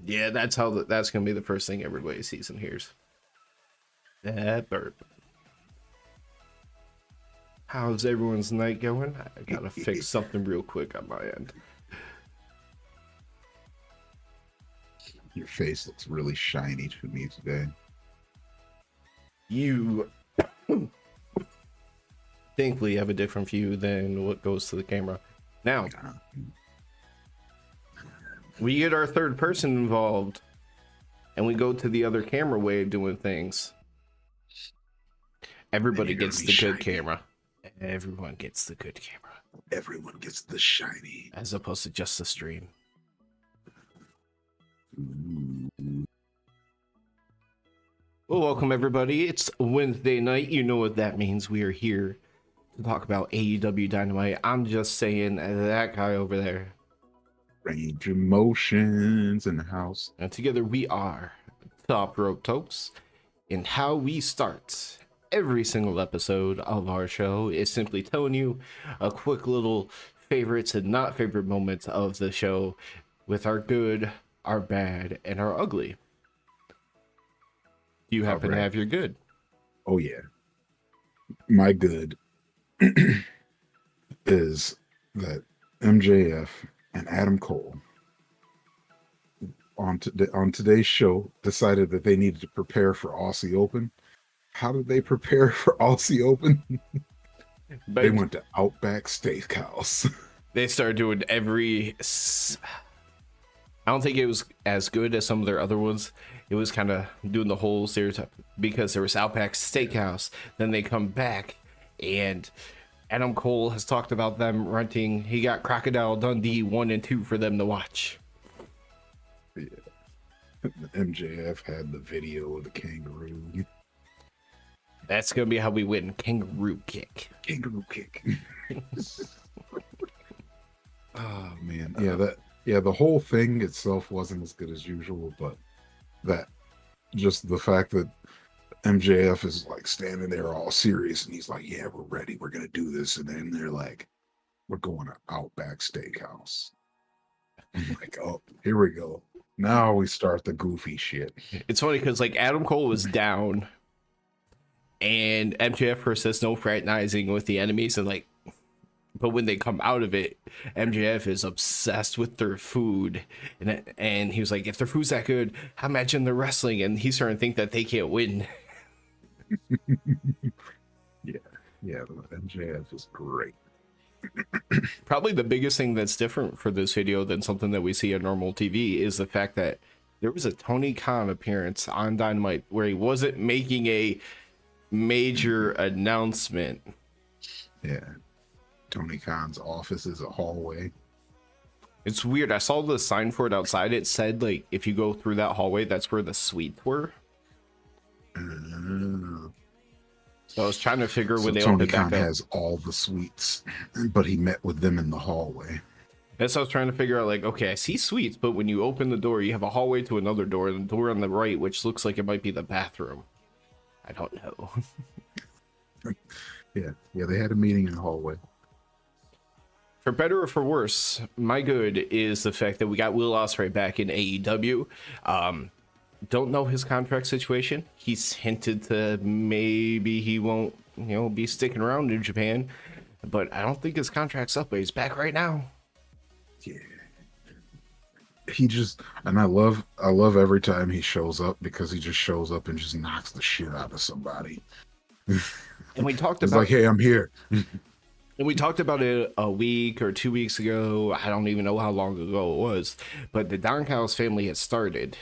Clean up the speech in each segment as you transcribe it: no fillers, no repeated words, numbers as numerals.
Yeah, that's gonna be the first thing everybody sees and hears. That burp. How's everyone's night going? I gotta fix something real quick on my end. Your face looks really shiny to me today. You thankfully have a different view than what goes to the camera. Now, we get our third person involved, and we go to the other camera way of doing things. Everybody gets the good camera. Everyone gets the good camera. Everyone gets the shiny. As opposed to just the stream. Well, welcome everybody. It's Wednesday night. You know what that means. We are here to talk about AEW Dynamite. I'm just saying, that guy over there. Range emotions in the house. And together we are Top Rope Tokes. And how we start every single episode of our show is simply telling you a quick little favorites and not favorite moments of the show with our good, our bad, and our ugly. Do you happen to have your good? Oh yeah. My good is that MJF and Adam Cole on today's show decided that they needed to prepare for Aussie Open. How did they prepare for Aussie Open? They went to Outback Steakhouse. They started doing I don't think it was as good as some of their other ones. It was kind of doing the whole stereotype because there was Outback Steakhouse. Then they come back and Adam Cole has talked about them renting. He got Crocodile Dundee 1 and 2 for them to watch. Yeah. MJF had the video of the kangaroo. That's going to be how we win. Kangaroo kick. Kangaroo kick. Oh, man. Yeah, the whole thing itself wasn't as good as usual, but just the fact that MJF is like standing there all serious and he's like, yeah, we're ready. We're going to do this. And then they're like, we're going to Outback Steakhouse. I'm like, oh, here we go. Now we start the goofy shit. It's funny because like Adam Cole was down and MJF first says no fraternizing with the enemies and like, but when they come out of it, MJF is obsessed with their food. And he was like, if their food's that good, how imagine they're wrestling? And he's starting to think that they can't win. Yeah, MJF is great. Probably the biggest thing that's different for this video than something that we see on normal TV is the fact that there was a Tony Khan appearance on Dynamite where he wasn't making a major announcement. Yeah. Tony Khan's office is a hallway. It's weird. I saw the sign for it outside. It said, like, if you go through that hallway, that's where the suites were. So I was trying to figure when they opened it back up. Tony Khan has all the suites, but he met with them in the hallway. That's what I was trying to figure out. Like, okay, I see suites, but when you open the door, you have a hallway to another door, and the door on the right, which looks like it might be the bathroom. I don't know. Yeah, they had a meeting in the hallway. For better or for worse, my good is the fact that we got Will Ospreay back in AEW. Don't know his contract situation. He's hinted to maybe he won't, be sticking around in Japan, but I don't think his contract's up. But he's back right now. Yeah, and I love every time he shows up because he just shows up and just knocks the shit out of somebody. And we talked about, like, hey, I'm here. And we talked about it a week or 2 weeks ago. I don't even know how long ago it was. But the Don Callis family had started.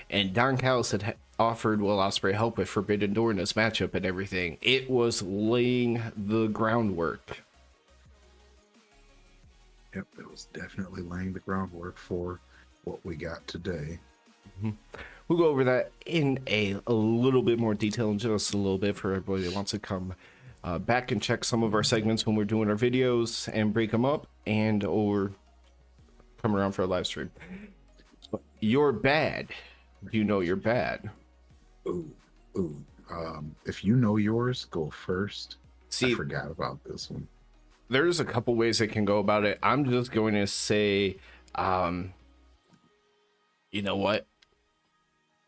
And Don Callis had offered Will Ospreay help with Forbidden Door in this matchup and everything. It was laying the groundwork. Yep, it was definitely laying the groundwork for what we got today. Mm-hmm. We'll go over that in a little bit more detail in just a little bit for everybody that wants to come back and check some of our segments when we're doing our videos and break them up or come around for a live stream. You're bad. You know you're bad. Ooh. If you know yours, go first. See, I forgot about this one. There's a couple ways it can go about it. I'm just going to say You know what?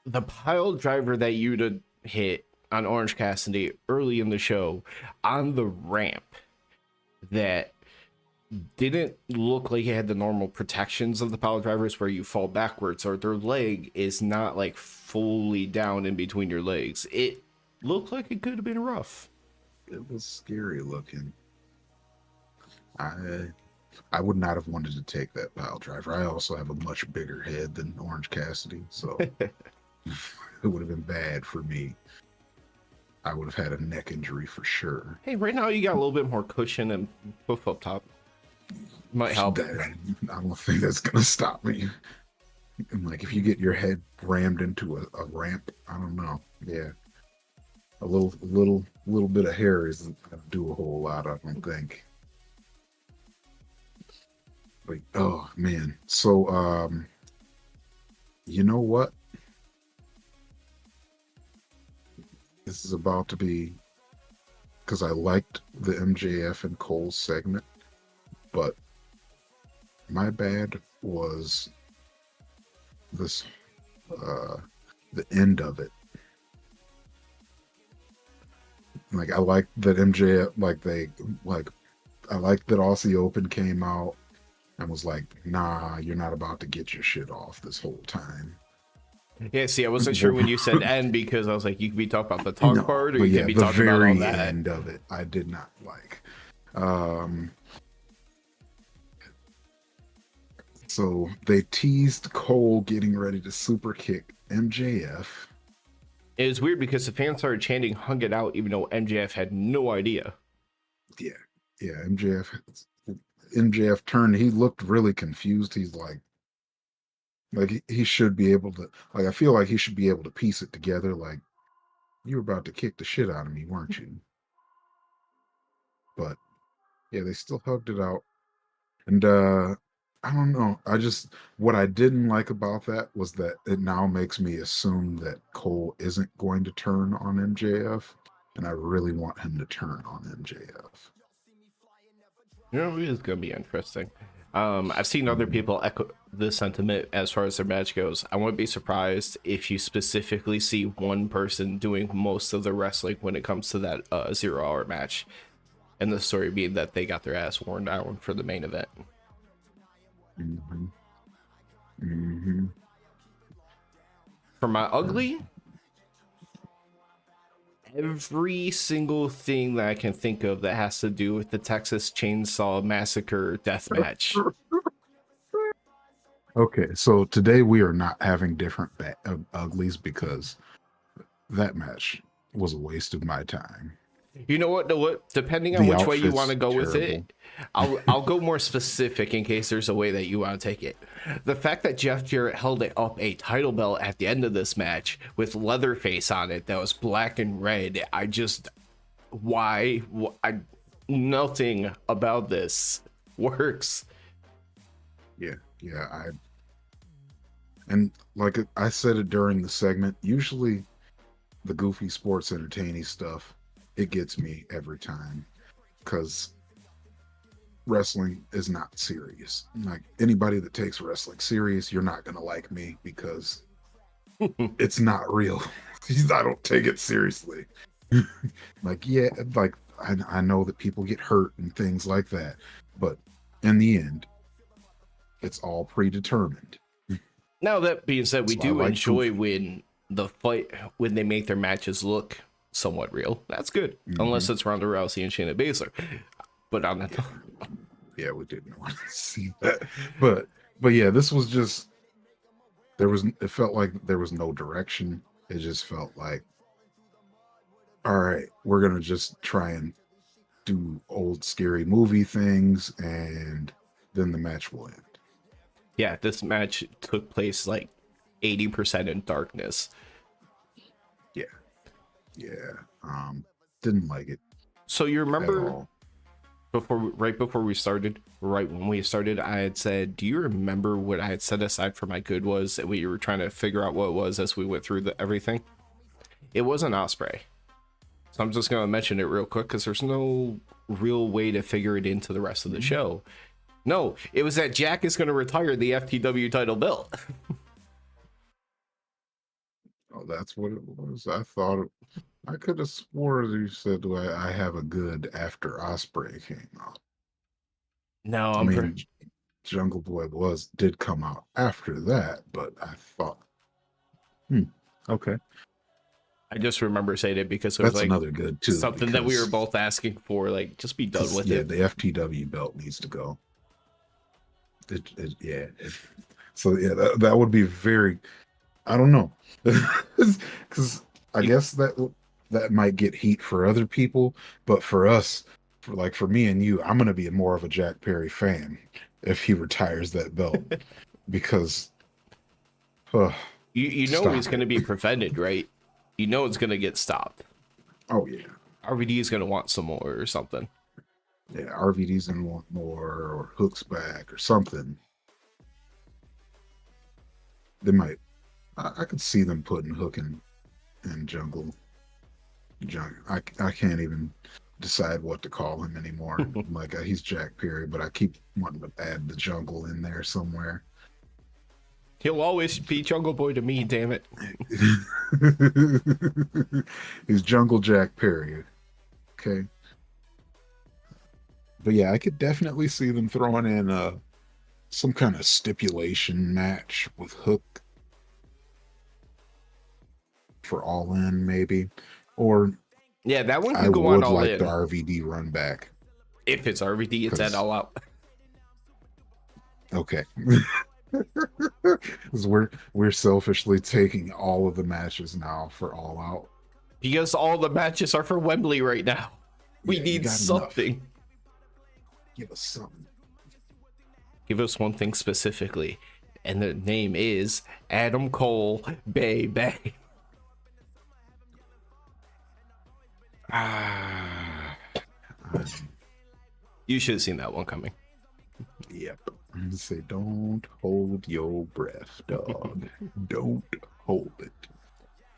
The pile driver that you'd hit on Orange Cassidy early in the show on the ramp that didn't look like it had the normal protections of the pile drivers where you fall backwards or their leg is not like fully down in between your legs. It looked like it could have been rough. It was scary looking. I would not have wanted to take that pile driver. I also have a much bigger head than Orange Cassidy, so it would have been bad for me. I would have had a neck injury for sure. Hey, right now you got a little bit more cushion and poof up top. Might help. I don't think that's gonna stop me. And like if you get your head rammed into a ramp, I don't know. Yeah, a little bit of hair isn't gonna do a whole lot. I don't think. But oh man, so you know what? This is about to be, because I liked the MJF and Cole segment, but my bad was this the end of it. Like I liked that MJF, I liked that Aussie Open came out and was like, nah, you're not about to get your shit off this whole time. Yeah, see, I wasn't sure when you said end because I was like, you could be talking about the talk part, or you could be talking about all that. The very end of it, I did not like. So they teased Cole getting ready to super kick MJF. It was weird because the fans started chanting "hung it out," even though MJF had no idea. Yeah, MJF turned. He looked really confused. He's like he should be able to. Like I feel like he should be able to piece it together. Like you were about to kick the shit out of me, weren't you? But yeah, they still hugged it out, and I don't know. What I didn't like about that was that it now makes me assume that Cole isn't going to turn on MJF, and I really want him to turn on MJF. You know, it is going to be interesting. I've seen other people echo the sentiment as far as their match goes. I wouldn't be surprised if you specifically see one person doing most of the wrestling when it comes to that 0 hour match. And the story being that they got their ass worn down for the main event. Mm-hmm. Mm-hmm. For my ugly, every single thing that I can think of that has to do with the Texas Chainsaw Massacre death match. Okay, so today we are not having different uglies because that match was a waste of my time. You know what? Depending on which way you want to go with it, I'll go more specific in case there's a way that you want to take it. The fact that Jeff Jarrett held it up a title belt at the end of this match with Leatherface on it that was black and red, nothing about this works. Yeah, and like I said it during the segment, usually the goofy sports entertaining stuff, it gets me every time because wrestling is not serious. Like anybody that takes wrestling serious, you're not going to like me because it's not real. I don't take it seriously. I know that people get hurt and things like that, but in the end, it's all predetermined. Now that being said, we do enjoy when they make their matches look somewhat real. That's good, unless it's Ronda Rousey and Shayna Baszler. But on that, yeah, we didn't want to see that. But yeah, this was just it felt like there was no direction. It just felt like, all right, we're gonna just try and do old scary movie things, and then the match will end. Yeah, this match took place like 80% in darkness. Yeah. Didn't like it. So you remember right when we started, I had said, do you remember what I had set aside for my good was, and we were trying to figure out what it was as we went through everything? It wasn't Osprey. So I'm just going to mention it real quick because there's no real way to figure it into the rest of the show. No, it was that Jack is going to retire the FTW title belt. that's what it was. I thought I could have swore you said I have a good after Osprey came out. No, I I'm mean, Jungle Boy did come out after that, but I thought, okay, I just remember saying it because it was that's like another good too. something that we were both asking for. Like, just be done with yeah, it. the FTW belt needs to go. So yeah, that would be very. I don't know, because I guess that might get heat for other people, but for us, for me and you, I'm gonna be more of a Jack Perry fan if he retires that belt because You know he's stop going to it. be prevented, right? You know it's going to get stopped. Oh yeah, RVD is going to want some more or something. yeah. RVD's gonna want more, or Hook's back, or something. They might. I could see them putting Hook in Jungle. I can't even decide what to call him anymore. Like he's Jack Perry, but I keep wanting to add the Jungle in there somewhere. He'll always be Jungle Boy to me, damn it. He's Jungle Jack Perry. Okay. But yeah, I could definitely see them throwing in some kind of stipulation match with Hook for All In, maybe. Or Yeah, that one I could go on would All like In. the RVD run back. If it's RVD, it's at All Out. Okay. Because we're selfishly taking all of the matches now for All Out. Because all the matches are for Wembley right now. We need something. Enough. Give us something. Give us one thing specifically. And the name is Adam Cole, baby. You should have seen that one coming. Yep. I'm gonna say, don't hold your breath, dog. Don't hold it.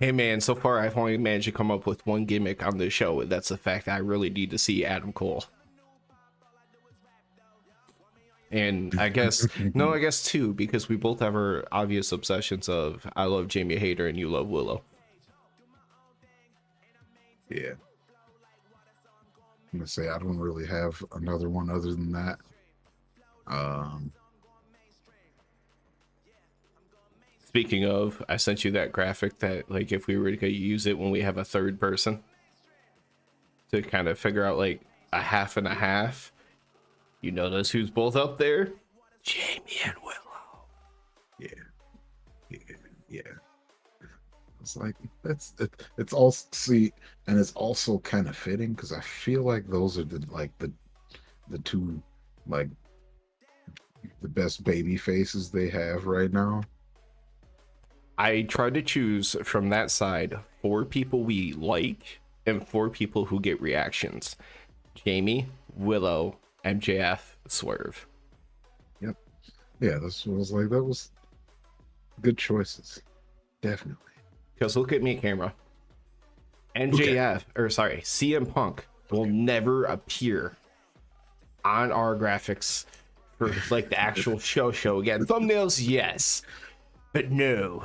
Hey man, so far I've only managed to come up with one gimmick on this show, and that's the fact that I really need to see Adam Cole. And I guess I guess two, because we both have our obvious obsessions of I love Jamie Hayter and you love Willow. Yeah. I'm gonna say I don't really have another one other than that. Speaking of, I sent you that graphic that like if we were to use it when we have a third person to kind of figure out like a half and a half. You notice who's both up there? Jamie and Willow. Yeah. It's like it's all see, and it's also kind of fitting because I feel like those are the two like the best baby faces they have right now. I try to choose from that side 4 people we like and 4 people who get reactions. Jamie, Willow, MJF, Swerve. Yep. Yeah, this was like that was good choices. Definitely. Because look at me, camera. MJF, or sorry, CM Punk will never appear on our graphics for like the actual show again. Thumbnails, yes, but no.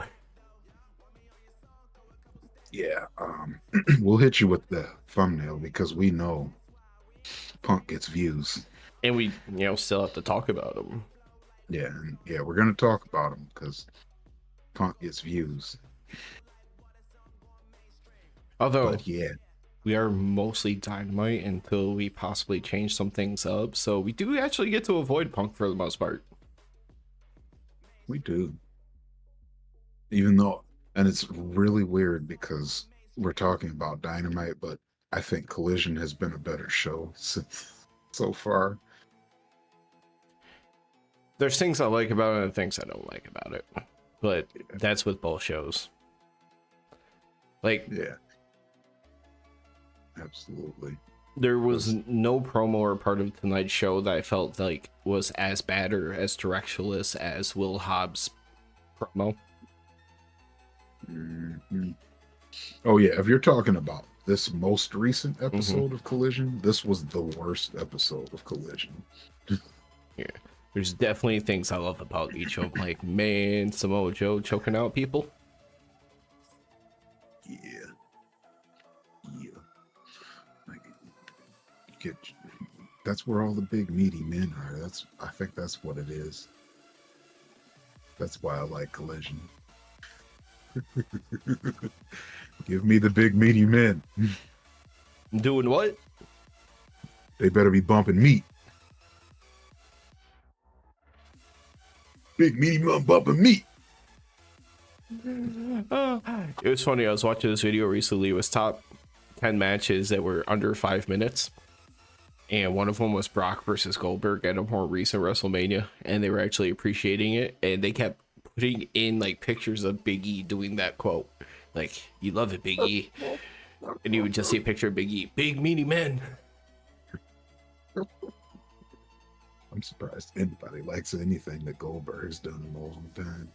Yeah, we'll hit you with the thumbnail because we know Punk gets views. And we, still have to talk about him. Yeah, and yeah, we're gonna talk about him because Punk gets views. Although, but yeah, we are mostly Dynamite until we possibly change some things up. So we do actually get to avoid Punk for the most part. We do. Even though, and it's really weird because we're talking about Dynamite, but I think Collision has been a better show so far. There's things I like about it and things I don't like about it. But that's with both shows. Like, yeah. Absolutely. There was no promo or part of tonight's show that I felt like was as bad or as directionless as Will Hobbs' promo. Mm-hmm. Oh yeah, if you're talking about this most recent episode of Collision, this was the worst episode of Collision. Yeah, there's definitely things I love about each of them. Like, man, Samoa Joe choking out people. Yeah. Yeah. Like, get that's where all the big meaty men are. I think that's what it is. That's why I like Collision. Give me the big meaty men. Doing what? They better be bumping meat. Big meaty man bumping meat. It was funny. I was watching this video recently. It was top 10 matches that were under 5 minutes. And one of them was Brock versus Goldberg at a more recent WrestleMania. And they were actually appreciating it. And they kept putting in like pictures of Big E doing that quote. Like, you love it, Big E. And you would just see a picture of Big E. Big meaty men. I'm surprised anybody likes anything that Goldberg's done in a long time.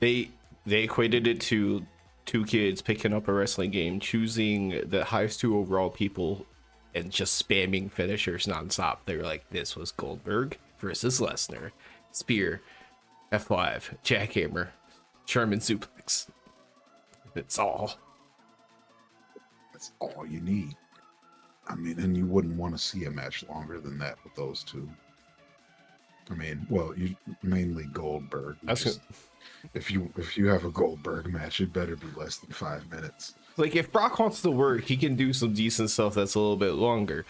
They equated it to two kids picking up a wrestling game, choosing the highest two overall people, and just spamming finishers nonstop. They were like, this was Goldberg versus Lesnar. Spear, F5, jackhammer, German suplex. That's all. That's all you need. I mean, and you wouldn't want to see a match longer than that with those two. I mean, well, you mainly Goldberg. If you have a Goldberg match, it better be less than 5 minutes. Like, if Brock wants to work, he can do some decent stuff that's a little bit longer.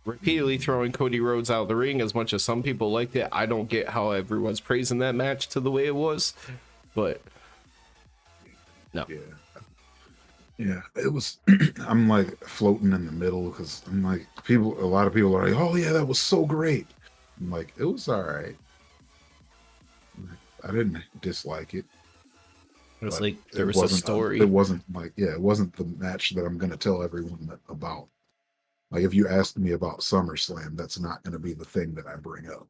Repeatedly throwing Cody Rhodes out of the ring, as much as some people liked it, I don't get how everyone's praising that match to the way it was. But no. Yeah, it was. I'm like floating in the middle because I'm like, a lot of people are like, oh yeah, that was so great. I'm like, it was all right. I didn't dislike it. It was like there was a story. It wasn't like, it wasn't the match that I'm going to tell everyone about. Like, if you ask me about SummerSlam, that's not going to be the thing that I bring up.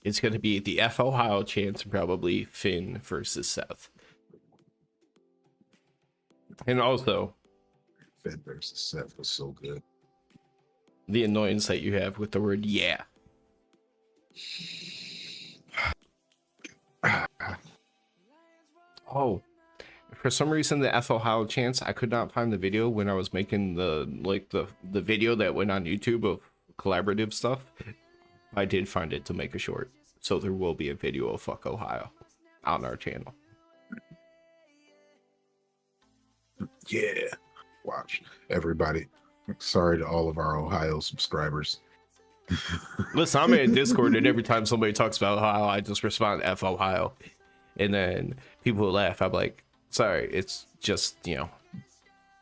It's going to be the F Ohio chance, probably Finn versus Seth. And also, Finn versus Seth was so good. The annoyance that you have with the word yeah. Oh, for some reason the F Ohio chance, I could not find the video when I was making the video that went on YouTube of collaborative stuff. I did find it to make a short, so there will be a video of Fuck Ohio on our channel. Yeah, watch everybody. Sorry to all of our Ohio subscribers. Listen, I'm in Discord, and every time somebody talks about Ohio, I just respond F Ohio, and then people will laugh. I'm like, sorry, it's just,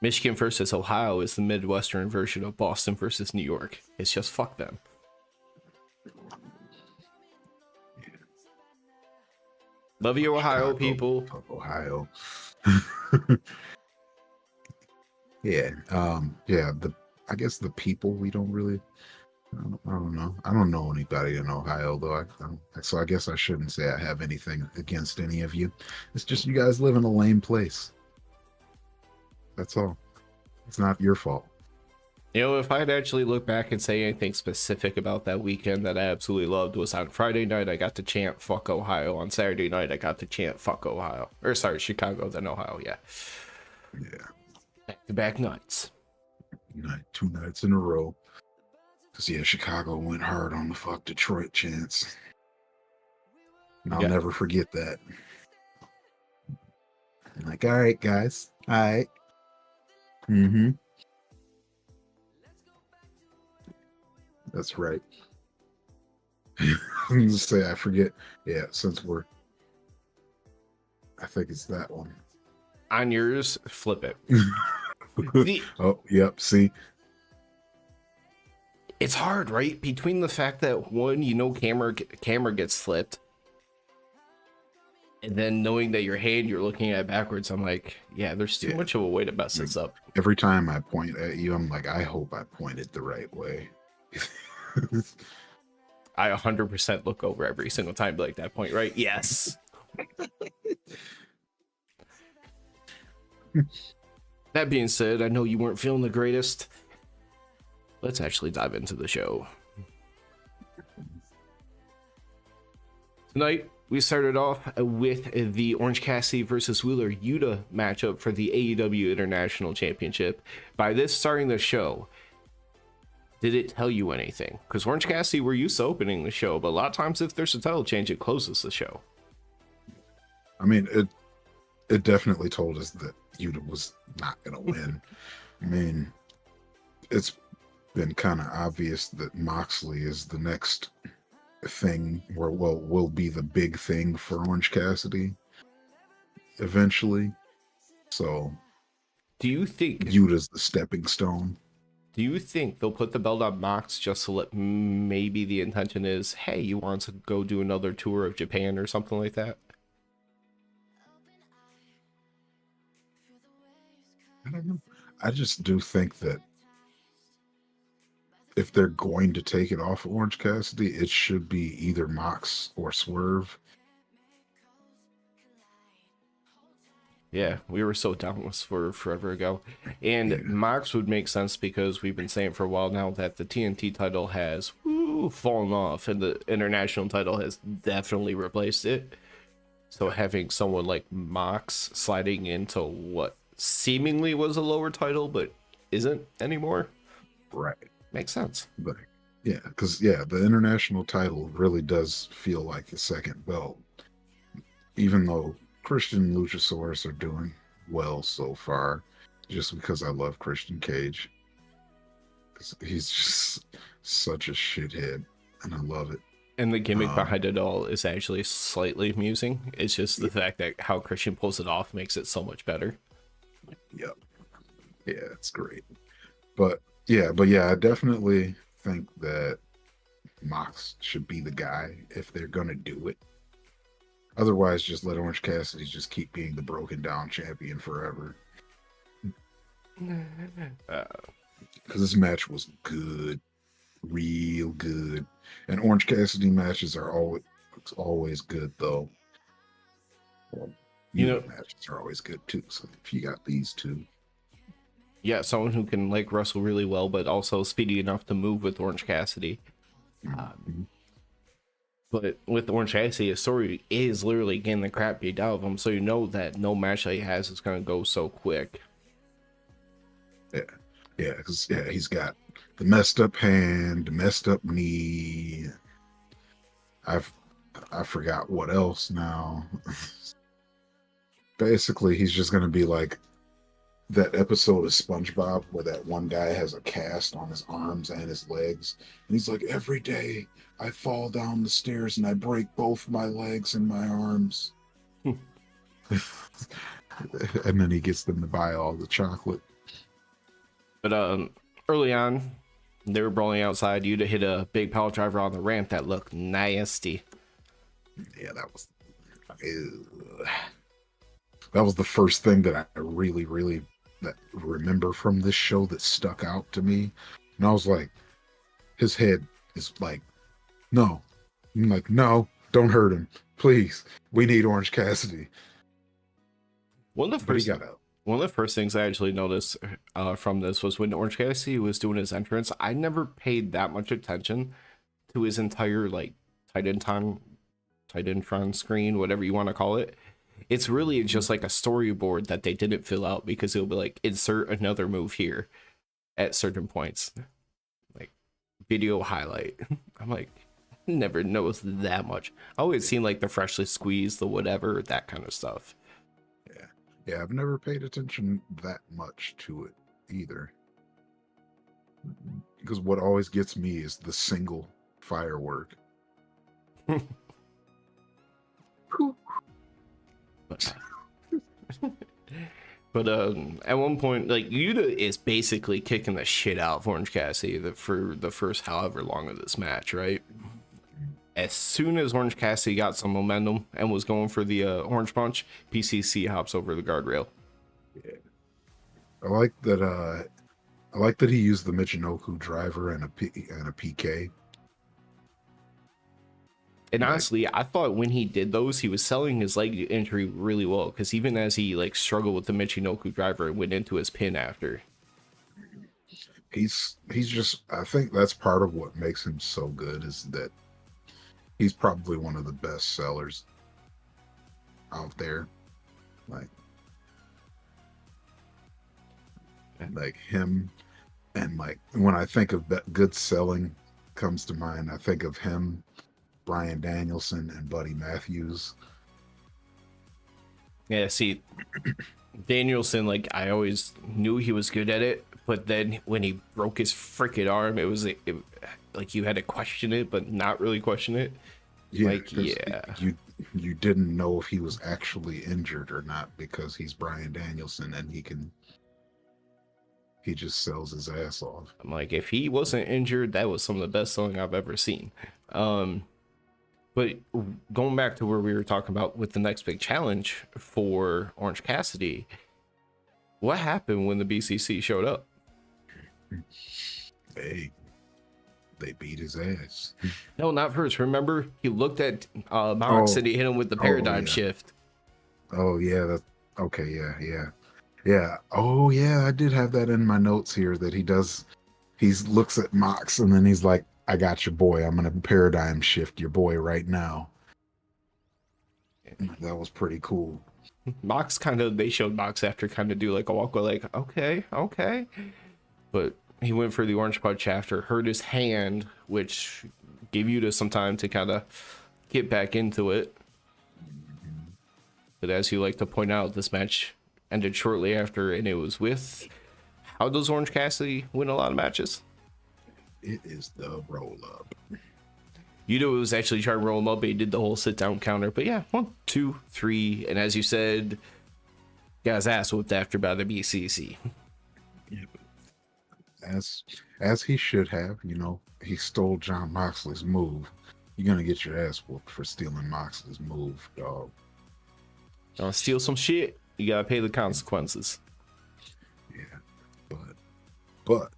Michigan versus Ohio is the Midwestern version of Boston versus New York. It's just fuck them. Love you, Ohio people. Fuck Ohio. Yeah, I guess the people we don't really. I don't know. I don't know anybody in Ohio though. So I guess I shouldn't say I have anything against any of you. It's just you guys live in a lame place. That's all. It's not your fault. If I'd actually look back and say anything specific about that weekend that I absolutely loved was on Friday night, I got to chant fuck Ohio. On Saturday night, I got to chant fuck Ohio. Or sorry, Chicago, then Ohio, yeah. Yeah. Back-to-back nights. 2 nights in a row. Because, Chicago went hard on the fuck Detroit chants. And I'll never forget that. I'm like, all right, guys. All right. Mm-hmm. That's right. I'm just say I forget. Yeah, since I think it's that one. On yours, flip it. Oh, yep. See, it's hard, right? Between the fact that one, camera gets flipped, and then knowing that your hand you're looking at backwards, I'm like, there's too much of a way to mess this up. Every time I point at you, I'm like, I hope I pointed the right way. I 100% look over every single time like that point, right? Yes. That being said, I know you weren't feeling the greatest. Let's actually dive into the show. Tonight, We started off with the Orange Cassidy versus Wheeler Yuta matchup for the AEW International Championship. By this starting the show, did it tell you anything? Because Orange Cassidy, we're used to opening the show, but a lot of times if there's a title change, it closes the show. I mean, it definitely told us that Yuta was not going to win. I mean, it's been kind of obvious that Moxley is the next thing where will be the big thing for Orange Cassidy eventually. So do you think Yuta's the stepping stone? Do you think they'll put the belt on Mox just to let, maybe the intention is, hey, you want to go do another tour of Japan or something like that? I don't know. I just do think that if they're going to take it off of Orange Cassidy, it should be either Mox or Swerve. Yeah, we were so down with Swerve forever ago. And Mox would make sense because we've been saying for a while now that the TNT title has fallen off and the international title has definitely replaced it. So having someone like Mox sliding into what seemingly was a lower title but isn't anymore, right, makes sense. But yeah, because the international title really does feel like the second belt, even though Christian and Luchasaurus are doing well so far, just because I love Christian Cage. He's just such a shithead and I love it. And the gimmick behind it all is actually slightly amusing. It's just the fact that how Christian pulls it off makes it so much better. Yep. Yeah, it's great. But yeah, I definitely think that Mox should be the guy if they're gonna do it. Otherwise, just let Orange Cassidy just keep being the broken down champion forever. Because this match was good, real good. And Orange Cassidy matches are always good, though. Well, matches are always good too. So if you got these two, yeah, someone who can like wrestle really well, but also speedy enough to move with Orange Cassidy. But with Orange Cassidy, his story is literally getting the crap beat out of him, so you know that no match that he has is going to go so quick. Yeah, because he's got the messed up hand, the messed up knee. I forgot what else now. Basically, he's just going to be like that episode of SpongeBob where that one guy has a cast on his arms and his legs. And he's like, every day I fall down the stairs and I break both my legs and my arms. And then he gets them to buy all the chocolate. But early on, they were brawling outside. Yuta hit a big power driver on the ramp that looked nasty. Yeah, that was the first thing that I really remember from this show that stuck out to me. And I was like, his head is like, no. I'm like, no, don't hurt him. Please. We need Orange Cassidy. One of the first things I actually noticed from this was when Orange Cassidy was doing his entrance, I never paid that much attention to his entire like Titantron screen, whatever you want to call it. It's really just like a storyboard that they didn't fill out because it'll be like insert another move here at certain points, like video highlight. I'm like, never noticed that much. I always seen like the freshly squeezed, the whatever, that kind of stuff. Yeah, I've never paid attention that much to it either. Because what always gets me is the single firework. But at one point, like, Yuta is basically kicking the shit out of Orange Cassidy for the first however long of this match, right? As soon as Orange Cassidy got some momentum and was going for the Orange Punch, PCC hops over the guardrail. Yeah. I like that he used the Michinoku driver and a PK. And honestly, I thought when he did those, he was selling his leg injury really well, because even as he like struggled with the Michinoku driver and went into his pin after. He's just, I think that's part of what makes him so good is that he's probably one of the best sellers out there, like him, and like when I think of that good selling comes to mind, I think of him, Bryan Danielson, and Buddy Matthews. Yeah, see, Danielson, like, I always knew he was good at it, but then when he broke his freaking arm, it was like you had to question it, but not really question it. Yeah, Like, yeah. You didn't know if he was actually injured or not because he's Bryan Danielson and he just sells his ass off. I'm like, if he wasn't injured, that was some of the best selling I've ever seen. But going back to where we were talking about with the next big challenge for Orange Cassidy, what happened when the BCC showed up? Hey, they beat his ass. No, not first. Remember, he looked at Mox and he hit him with the paradigm shift. Oh yeah, that's okay. Yeah. Oh yeah, I did have that in my notes here that he does. He looks at Mox and then he's like, "I got your boy. I'm gonna paradigm shift your boy right now." That was pretty cool. Mox they showed Mox after kind of do like a walk away, like, okay. But he went for the orange punch after, hurt his hand, which gave you some time to kind of get back into it. But as you like to point out, this match ended shortly after, and it was with, how does Orange Cassidy win a lot of matches? It is the roll up. It was actually trying to roll him up, but he did the whole sit down counter. But yeah, 1, 2, 3, and as you said, got his ass whooped after by the BCC. Yeah, as he should have. He stole John Moxley's move. You're gonna get your ass whooped for stealing Moxley's move, dog. Steal some shit, you gotta pay the consequences. Yeah, but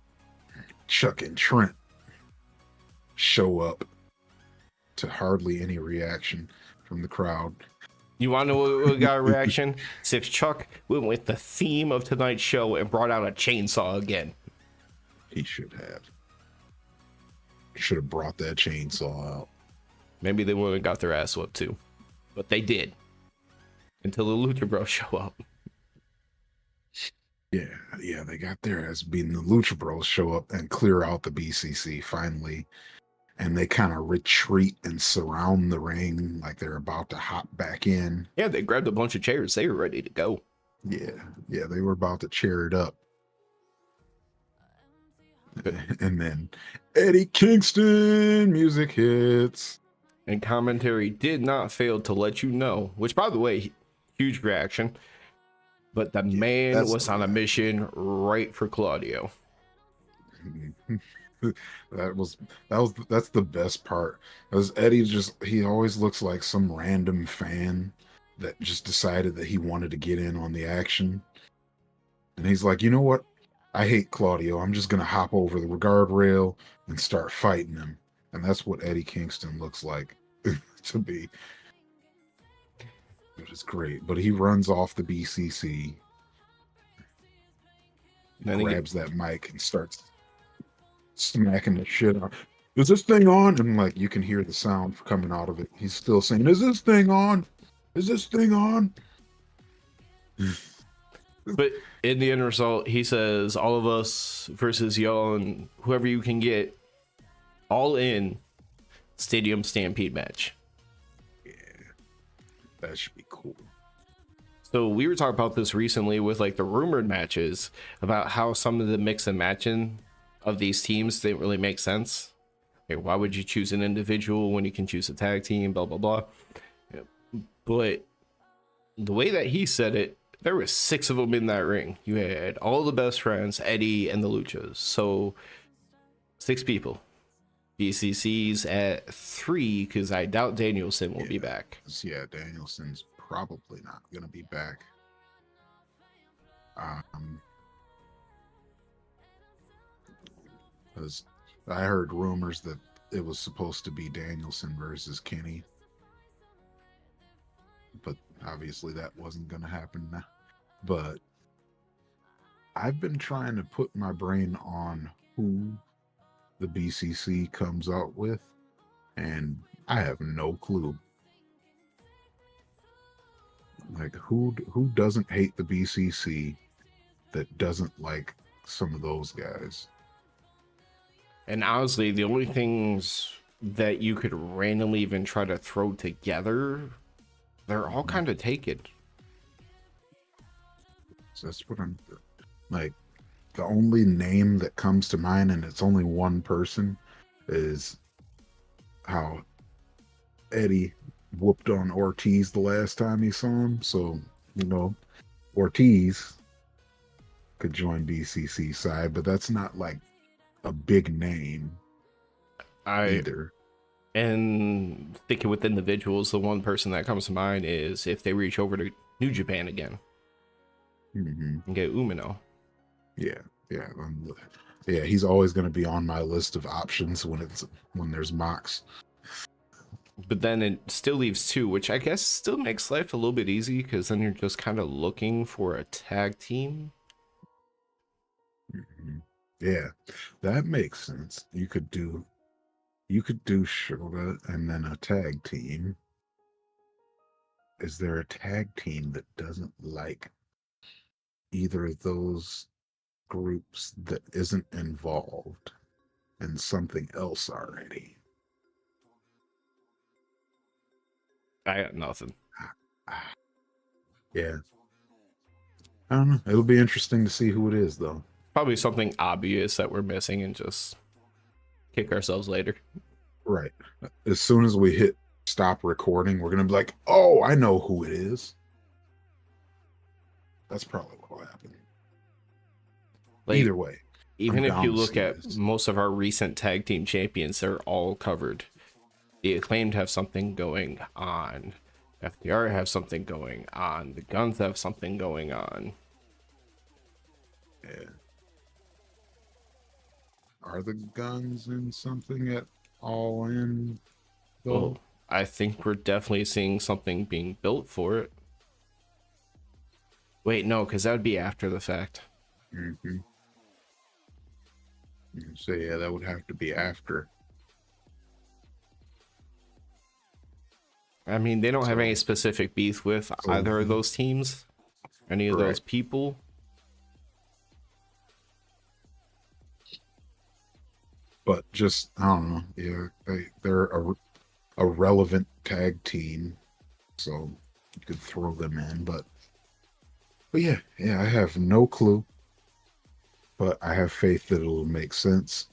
Chuck and Trent show up to hardly any reaction from the crowd. You want to know what got a reaction? Since Chuck went with the theme of tonight's show and brought out a chainsaw again. He should have. Should have brought that chainsaw out. Maybe they would have got their ass whooped too. But they did. Until the Lucha Bros show up. Yeah, they got their ass beaten. The Lucha Bros show up and clear out the BCC finally. And they kind of retreat and surround the ring like they're about to hop back in. Yeah, they grabbed a bunch of chairs. They were ready to go. Yeah, they were about to cheer it up. And then Eddie Kingston music hits. And commentary did not fail to let you know, which, by the way, huge reaction. But the man was on a mission right for Claudio. That's the best part. Because Eddie he always looks like some random fan that just decided that he wanted to get in on the action. And he's like, you know what? I hate Claudio. I'm just gonna hop over the guardrail and start fighting him. And that's what Eddie Kingston looks like to be. It is great. But he runs off the BCC, grabs that mic and starts smacking the shit out. Is this thing on? And like you can hear the sound coming out of it. He's still saying, "Is this thing on? Is this thing on?" But in the end result, he says, all of us versus y'all and whoever you can get, all in Stadium Stampede match. Yeah, that should be cool. So we were talking about this recently with like the rumored matches about how some of the mix and matching of these teams didn't really make sense. Like, why would you choose an individual when you can choose a tag team, blah, blah, blah. But the way that he said it, there were 6 of them in that ring. You had all the best friends, Eddie and the Luchas. So 6 people. BCC's at 3 because I doubt Danielson will be back. Yeah, Danielson's probably not going to be back. Because I heard rumors that it was supposed to be Danielson versus Kenny. But obviously that wasn't going to happen now. But I've been trying to put my brain on who the BCC comes out with, and I have no clue. Like who doesn't hate the BCC that doesn't like some of those guys? And honestly, the only things that you could randomly even try to throw together, they're all Mhm. kind of taken. So that's what I'm like. The only name that comes to mind, and it's only one person, is how Eddie whooped on Ortiz the last time he saw him. So, you know, Ortiz could join BCC side, but that's not like a big name I either. And thinking with individuals, the one person that comes to mind is if they reach over to New Japan again Hmm. and get Umino. Yeah, yeah, yeah. He's always going to be on my list of options when there's mocks. But then it still leaves two, which I guess still makes life a little bit easy because then you're just kind of looking for a tag team. Mhm. Yeah, that makes sense. You could do Shota and then a tag team. Is there a tag team that doesn't like either of those groups that isn't involved in something else already? I got nothing. Yeah. I don't know. It'll be interesting to see who it is, though. Probably something obvious that we're missing and just kick ourselves later. Right. As soon as we hit stop recording, we're going to be like, oh, I know who it is. That's probably what will happen. Like, Either way, I'm even if you down to look see at this. most of our recent tag team champions, they're all covered. The Acclaimed have something going on. FDR have something going on. The Guns have something going on. Yeah. Are the Guns in something at all in, Well, though? I think we're definitely seeing something being built for it. Wait, no, because that would be after the fact. Mm-hmm. So, yeah, that would have to be after. I mean, they don't have any So, specific beef with so, either of those teams, any of those right. people. But just, I don't know. Yeah, they're a relevant tag team. So, you could throw them in. But yeah, I have no clue. But I have faith that it'll make sense.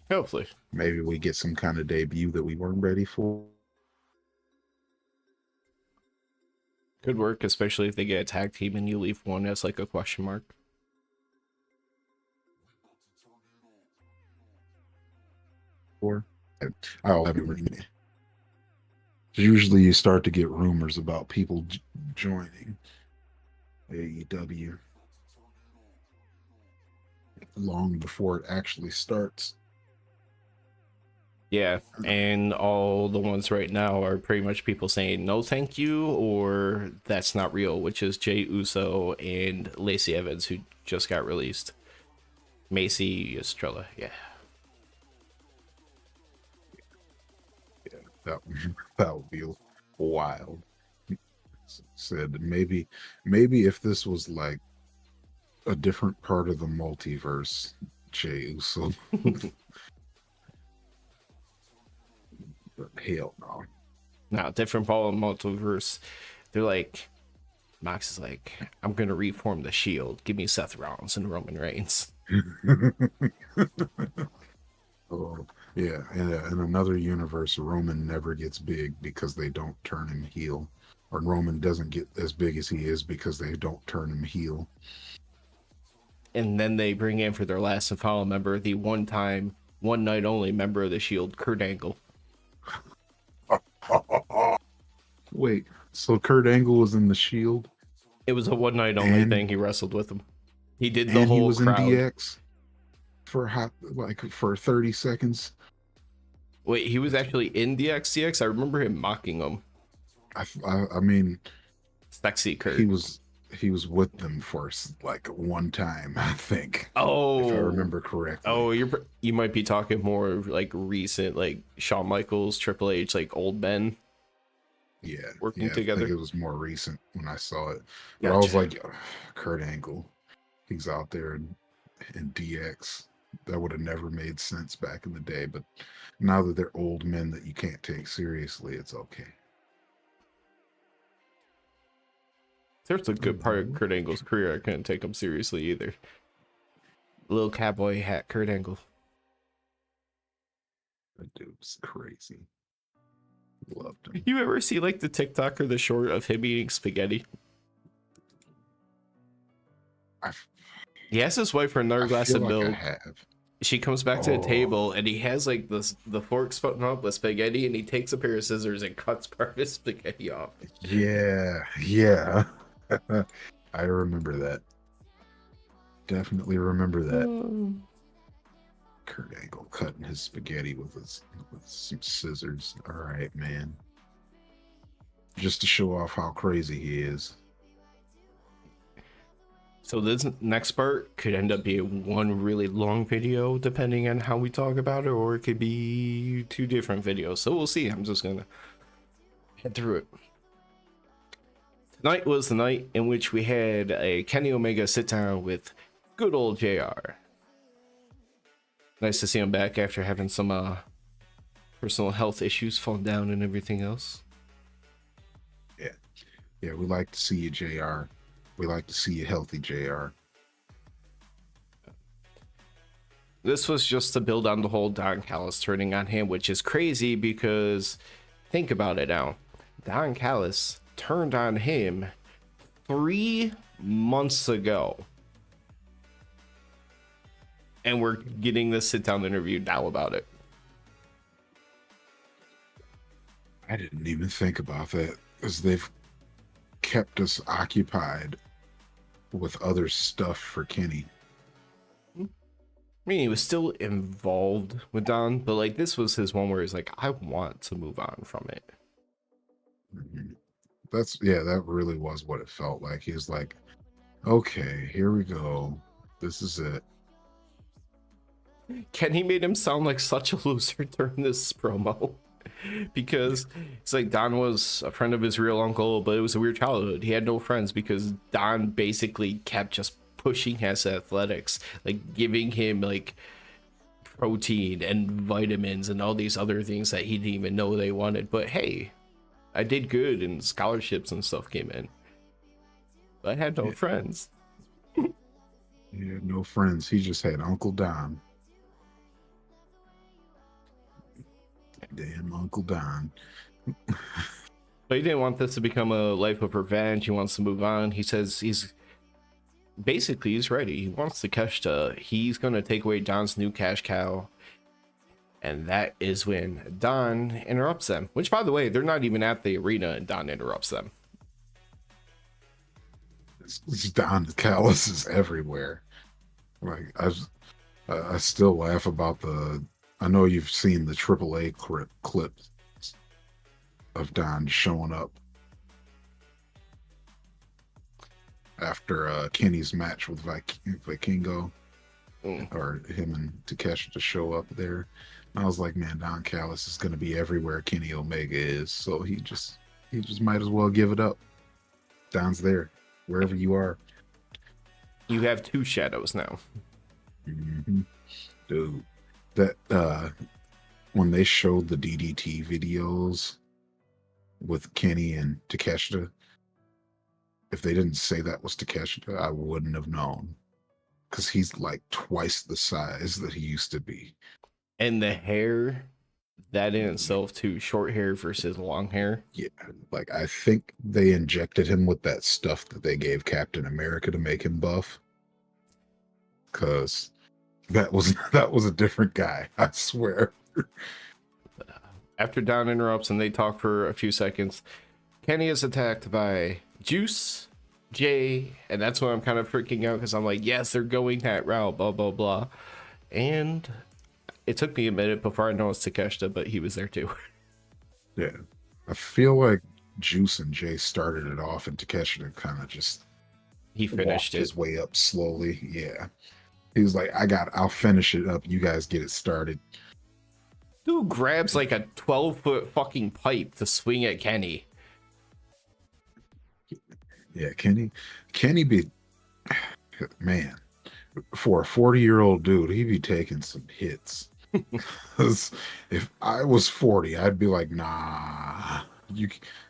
Hopefully. Maybe we get some kind of debut that we weren't ready for. Could work, especially if they get a tag team and you leave one as like a question mark. For I'll have it. Usually, you start to get rumors about people joining AEW long before it actually starts. Yeah, and all the ones right now are pretty much people saying no thank you or that's not real, which is Jay Uso and Lacey Evans who just got released. Macy Estrella, yeah. Yeah, that would be wild. Said maybe if this was like a different part of the multiverse, Jey Uso. But hell no. Now, different ball of multiverse. They're like, Mox is like, I'm gonna reform the Shield. Give me Seth Rollins and Roman Reigns. Oh, yeah. In another universe, Roman never gets big because they don't turn him heel. Or Roman doesn't get as big as he is because they don't turn him heel. And then they bring in for their last and final member, the one-time, one-night only member of the Shield, Kurt Angle. Wait, so Kurt Angle was in the Shield It was a one-night only and thing. He wrestled with him. He did the and he whole was in crowd. DX for 30 seconds. Wait, he was actually in DX? I remember him mocking him. I mean, Sexy he Kurt. was with them for like one time, I think, if I Oh, remember correctly. oh, you might be talking more like recent, like Shawn Michaels, Triple H, like old men. Yeah, working yeah. I think together. it was more recent when I saw it. But I was Gotcha. like, "Ugh, Kurt Angle, he's out there in DX. That would have never made sense back in the day. But now that they're old men that you can't take seriously, it's okay. There's a good part of Kurt Angle's career I couldn't take him seriously either. Little cowboy hat, Kurt Angle. That dude was crazy. Loved him. You ever see like the TikTok or the short of him eating spaghetti? I, He asks his wife for another I glass feel of like milk. I have. She comes back to the Oh, table and he has like the fork sputting up with spaghetti and he takes a pair of scissors and cuts part of his spaghetti off. yeah, yeah. I remember that. Definitely remember that. Kurt Angle cutting his spaghetti with some scissors. All right, man. Just to show off how crazy he is. So this next part could end up being one really long video depending on how we talk about it, or it could be two different videos. So we'll see. I'm just gonna head through it. Tonight was the night in which we had a Kenny Omega sit down with good old JR. Nice to see him back after having some personal health issues falling down and everything else. Yeah, we like to see you, JR. We like to see you healthy, JR. This was just to build on the whole Don Callis turning on him, which is crazy because think about it now. Don Callis turned on him 3 months ago. And we're getting this sit-down interview now about it. I didn't even think about that because they've kept us occupied with other stuff for Kenny. I mean, he was still involved with Don, but like this was his one where he's like, I want to move on from it. Mhm. That really was what it felt like. He was like, okay, here we go. This is it. Kenny made him sound like such a loser during this promo. Because it's like Don was a friend of his real uncle, but it was a weird childhood. He had no friends because Don basically kept just pushing his athletics, like giving him like protein and vitamins and all these other things that he didn't even know they wanted. But hey, I did good and scholarships and stuff came in. But I had no friends. He had no friends. He just had Uncle Don. Damn Uncle Don. But he didn't want this to become a life of revenge. He wants to move on. He says he's ready. He wants Takeshita. He's going to take away Don's new cash cow. And that is when Don interrupts them. Which, by the way, they're not even at the arena and Don interrupts them. Don Callis is everywhere. Like I still laugh about I know you've seen the AAA clips of Don showing up after Kenny's match with Vikingo, or him and Takeshi to show up there. And I was like, man, Don Callis is going to be everywhere Kenny Omega is, so he just might as well give it up. Don's there wherever you are. You have 2 shadows now. Mm-hmm. Dude, that when they showed the DDT videos with Kenny and Takeshita, if they didn't say that was Takeshita, I wouldn't have known, because he's like twice the size that he used to be. And the hair, that in itself too, short hair versus long hair. Yeah, like I think they injected him with that stuff that they gave Captain America to make him buff, because that was a different guy, I swear. After Don interrupts and they talk for a few seconds, Kenny is attacked by Juice, Jay, and that's when I'm kind of freaking out because I'm like, yes, they're going that route, blah, blah, blah. And it took me a minute before I noticed Takeshita, but he was there too. Yeah. I feel like Juice and Jay started it off and Takeshita kind of just He finished his way up slowly. Yeah. He was like, I'll finish it up. You guys get it started. Dude grabs like a 12-foot fucking pipe to swing at Kenny. Yeah, Kenny be man, for a 40-year-old dude, he be taking some hits. 'Cause if I was 40, I'd be like, nah, you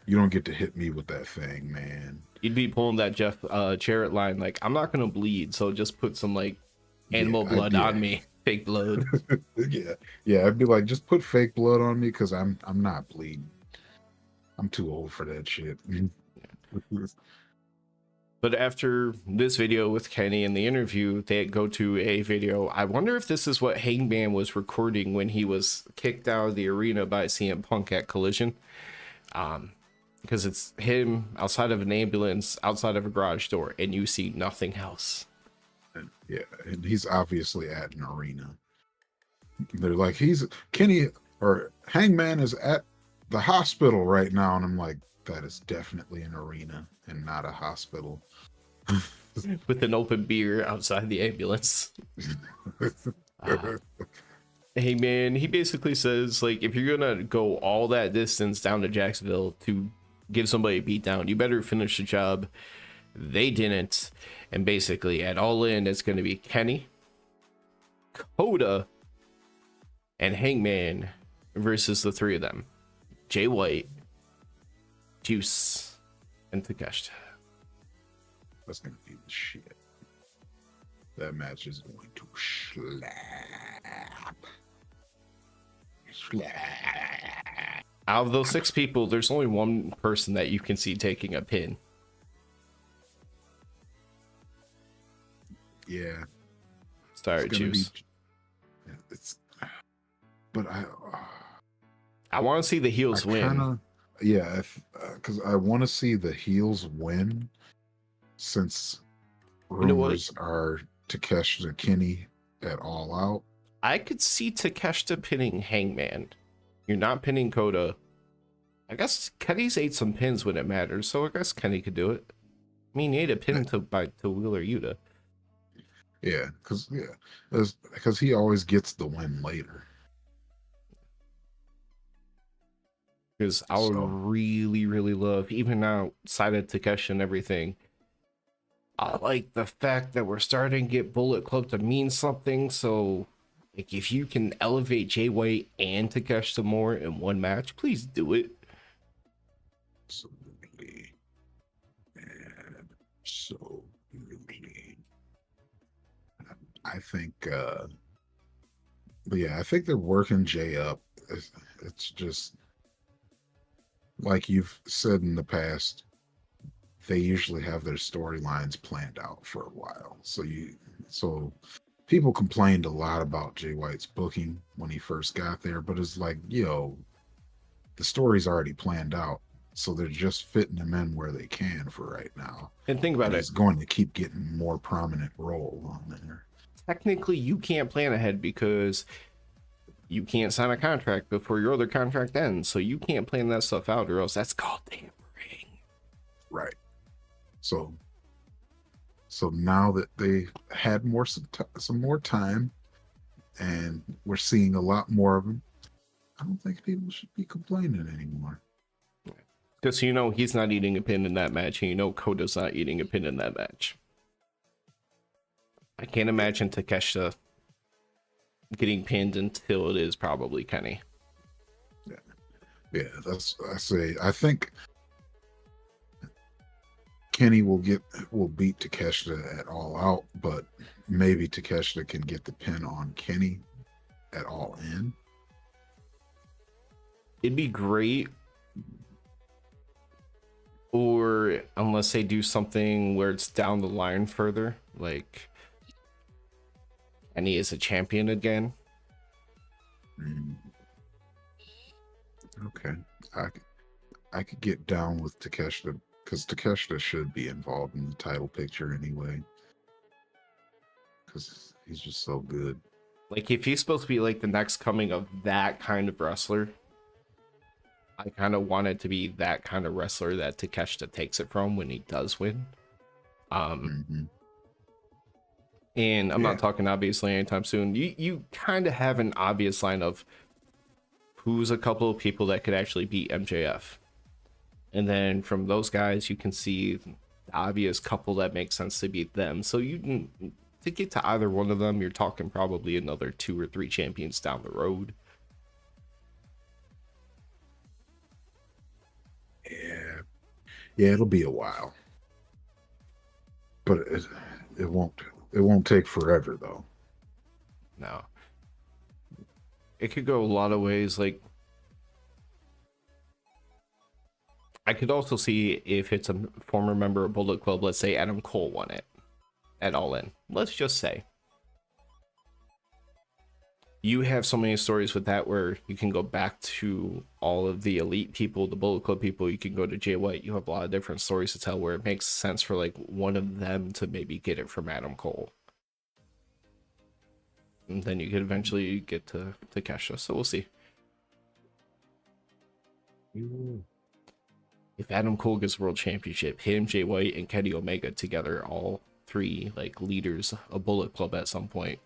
don't get to hit me with that thing, man. You'd be pulling that Jeff Jarrett line, like, I'm not gonna bleed, so just put some like animal blood on me, fake blood. Yeah, yeah, I'd be like, just put fake blood on me because I'm not bleeding. I'm too old for that shit. But after this video with Kenny and the interview, they go to a video. I wonder if this is what Hangman was recording when he was kicked out of the arena by CM Punk at Collision. Because it's him outside of an ambulance, outside of a garage door, and you see nothing else. Yeah, and he's obviously at an arena. They're like, Kenny or Hangman is at the hospital right now, and I'm like, that is definitely an arena and not a hospital. With an open beer outside the ambulance. Hey man, he basically says, like, if you're gonna go all that distance down to Jacksonville to give somebody a beat down, you better finish the job. They didn't. And basically at All In, it's gonna be Kenny, Coda, and Hangman versus the three of them. Jay White, Juice, and Takeshita. That's gonna be the shit. That match is going to slap. Out of those 6 people, there's only one person that you can see taking a pin. Yeah. Sorry, Juice. But I want to see the heels win. Yeah, because I want to see the heels win, since rumors are Takeshita Kenny at All Out. I could see Takeshita pinning Hangman. You're not pinning Coda. I guess Kenny's ate some pins when it matters, so I guess Kenny could do it. I mean, he ate a pin to Wheeler Yuta. Yeah, because he always gets the win later. Because I would really, really love, even outside of Takeshi and everything, I like the fact that we're starting to get Bullet Club to mean something. So, like, if you can elevate Jay White and Takeshi more in one match, please do it. Absolutely. Absolutely. I think, but yeah, I think they're working Jay up. It's just, like you've said in the past, they usually have their storylines planned out for a while. So people complained a lot about Jay White's booking when he first got there, but it's like, the story's already planned out. So they're just fitting him in where they can for right now. And think about it. He's going to keep getting more prominent role on there. Technically, you can't plan ahead because you can't sign a contract before your other contract ends, so you can't plan that stuff out, or else that's called tampering. Right. So now that they had some more time, and we're seeing a lot more of them, I don't think people should be complaining anymore. Because he's not eating a pin in that match, and Koda's not eating a pin in that match. I can't imagine Takeshita getting pinned until it is probably Kenny. Yeah, I think Kenny will beat Takeshita at All Out, but maybe Takeshita can get the pin on Kenny at All In. It'd be great, or unless they do something where it's down the line further, like Kenny is a champion again. Okay, I could get down with Takeshita, because Takeshita should be involved in the title picture anyway, because he's just so good. Like, if he's supposed to be like the next coming of that kind of wrestler, I kind of want it to be that kind of wrestler that Takeshita takes it from when he does win. And I'm not talking obviously anytime soon. You kind of have an obvious line of who's a couple of people that could actually beat MJF. And then from those guys, you can see obvious couple that makes sense to beat them. So to get to either one of them, you're talking probably another 2 or 3 champions down the road. Yeah, it'll be a while, but it won't take forever though. No, it could go a lot of ways. Like, I could also see if it's a former member of Bullet Club, let's say Adam Cole won it at All In. Let's just say. You have so many stories with that where you can go back to all of the elite people, the Bullet Club people. You can go to Jay White. You have a lot of different stories to tell where it makes sense for like one of them to maybe get it from Adam Cole. And then you could eventually get to Kesha. So we'll see. If Adam Cole gets world championship, him, Jay White, and Kenny Omega together, all 3 like leaders of Bullet Club at some point,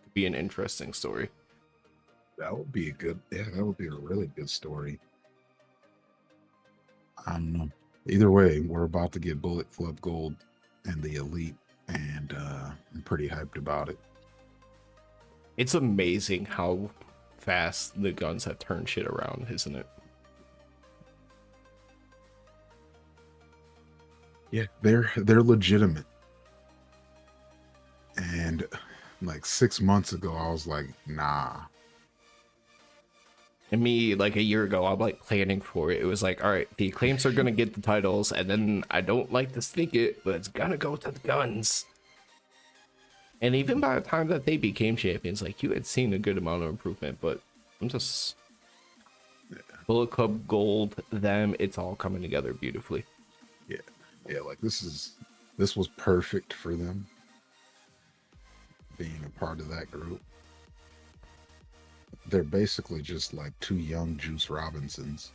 could be an interesting story. That would be that would be a really good story. I don't know. Either way, we're about to get Bullet Club Gold and the Elite, and I'm pretty hyped about it. It's amazing how fast the Guns have turned shit around, isn't it? Yeah, they're legitimate. And like 6 months ago, I was like, nah. And me, like a year ago, I'm like planning for it. It was like, all right, the Acclaims are gonna get the titles, and then I don't like to think it, but it's gonna go to the Guns. And even by the time that they became champions, like you had seen a good amount of improvement, but I'm just Bullet Club Gold, them, it's all coming together beautifully. Yeah, like this was perfect for them being a part of that group. They're basically just like 2 young Juice Robinsons.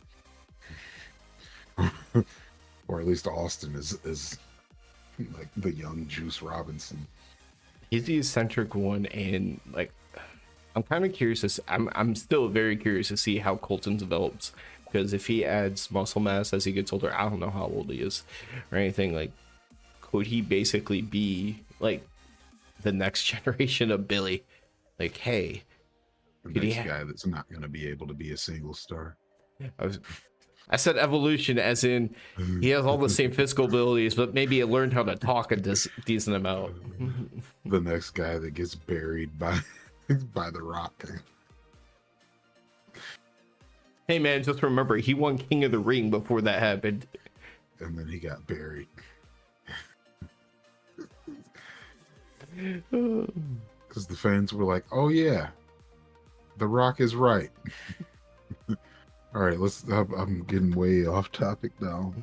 Or at least Austin is like the young Juice Robinson. He's the eccentric one, and like I'm kind of curious I'm still very curious to see how Colton develops, because if he adds muscle mass as he gets older, I don't know how old he is or anything, like could he basically be like the next generation of Billy? Like, hey, the next guy that's not going to be able to be a single star. I said evolution as in he has all the same physical abilities, but maybe he learned how to talk a decent amount. The next guy that gets buried by the Rock. Hey man, just remember, he won King of the Ring before that happened. And then he got buried. Because the fans were like, oh yeah, The Rock is right. All right, I'm getting way off topic now.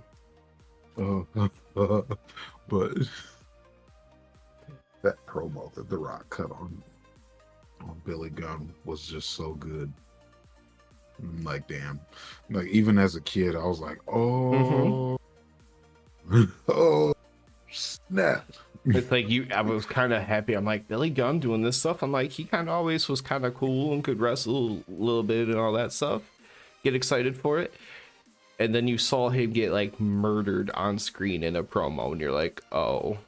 But that promo that The Rock cut on Billy Gunn was just so good. I'm like, damn. Like, even as a kid, I was like, oh, oh, snap. It's like I was kind of happy. I'm like, Billy Gunn doing this stuff. I'm like, he kind of always was kind of cool and could wrestle a little bit and all that stuff. Get excited for it. And then you saw him get like murdered on screen in a promo, and you're like, oh,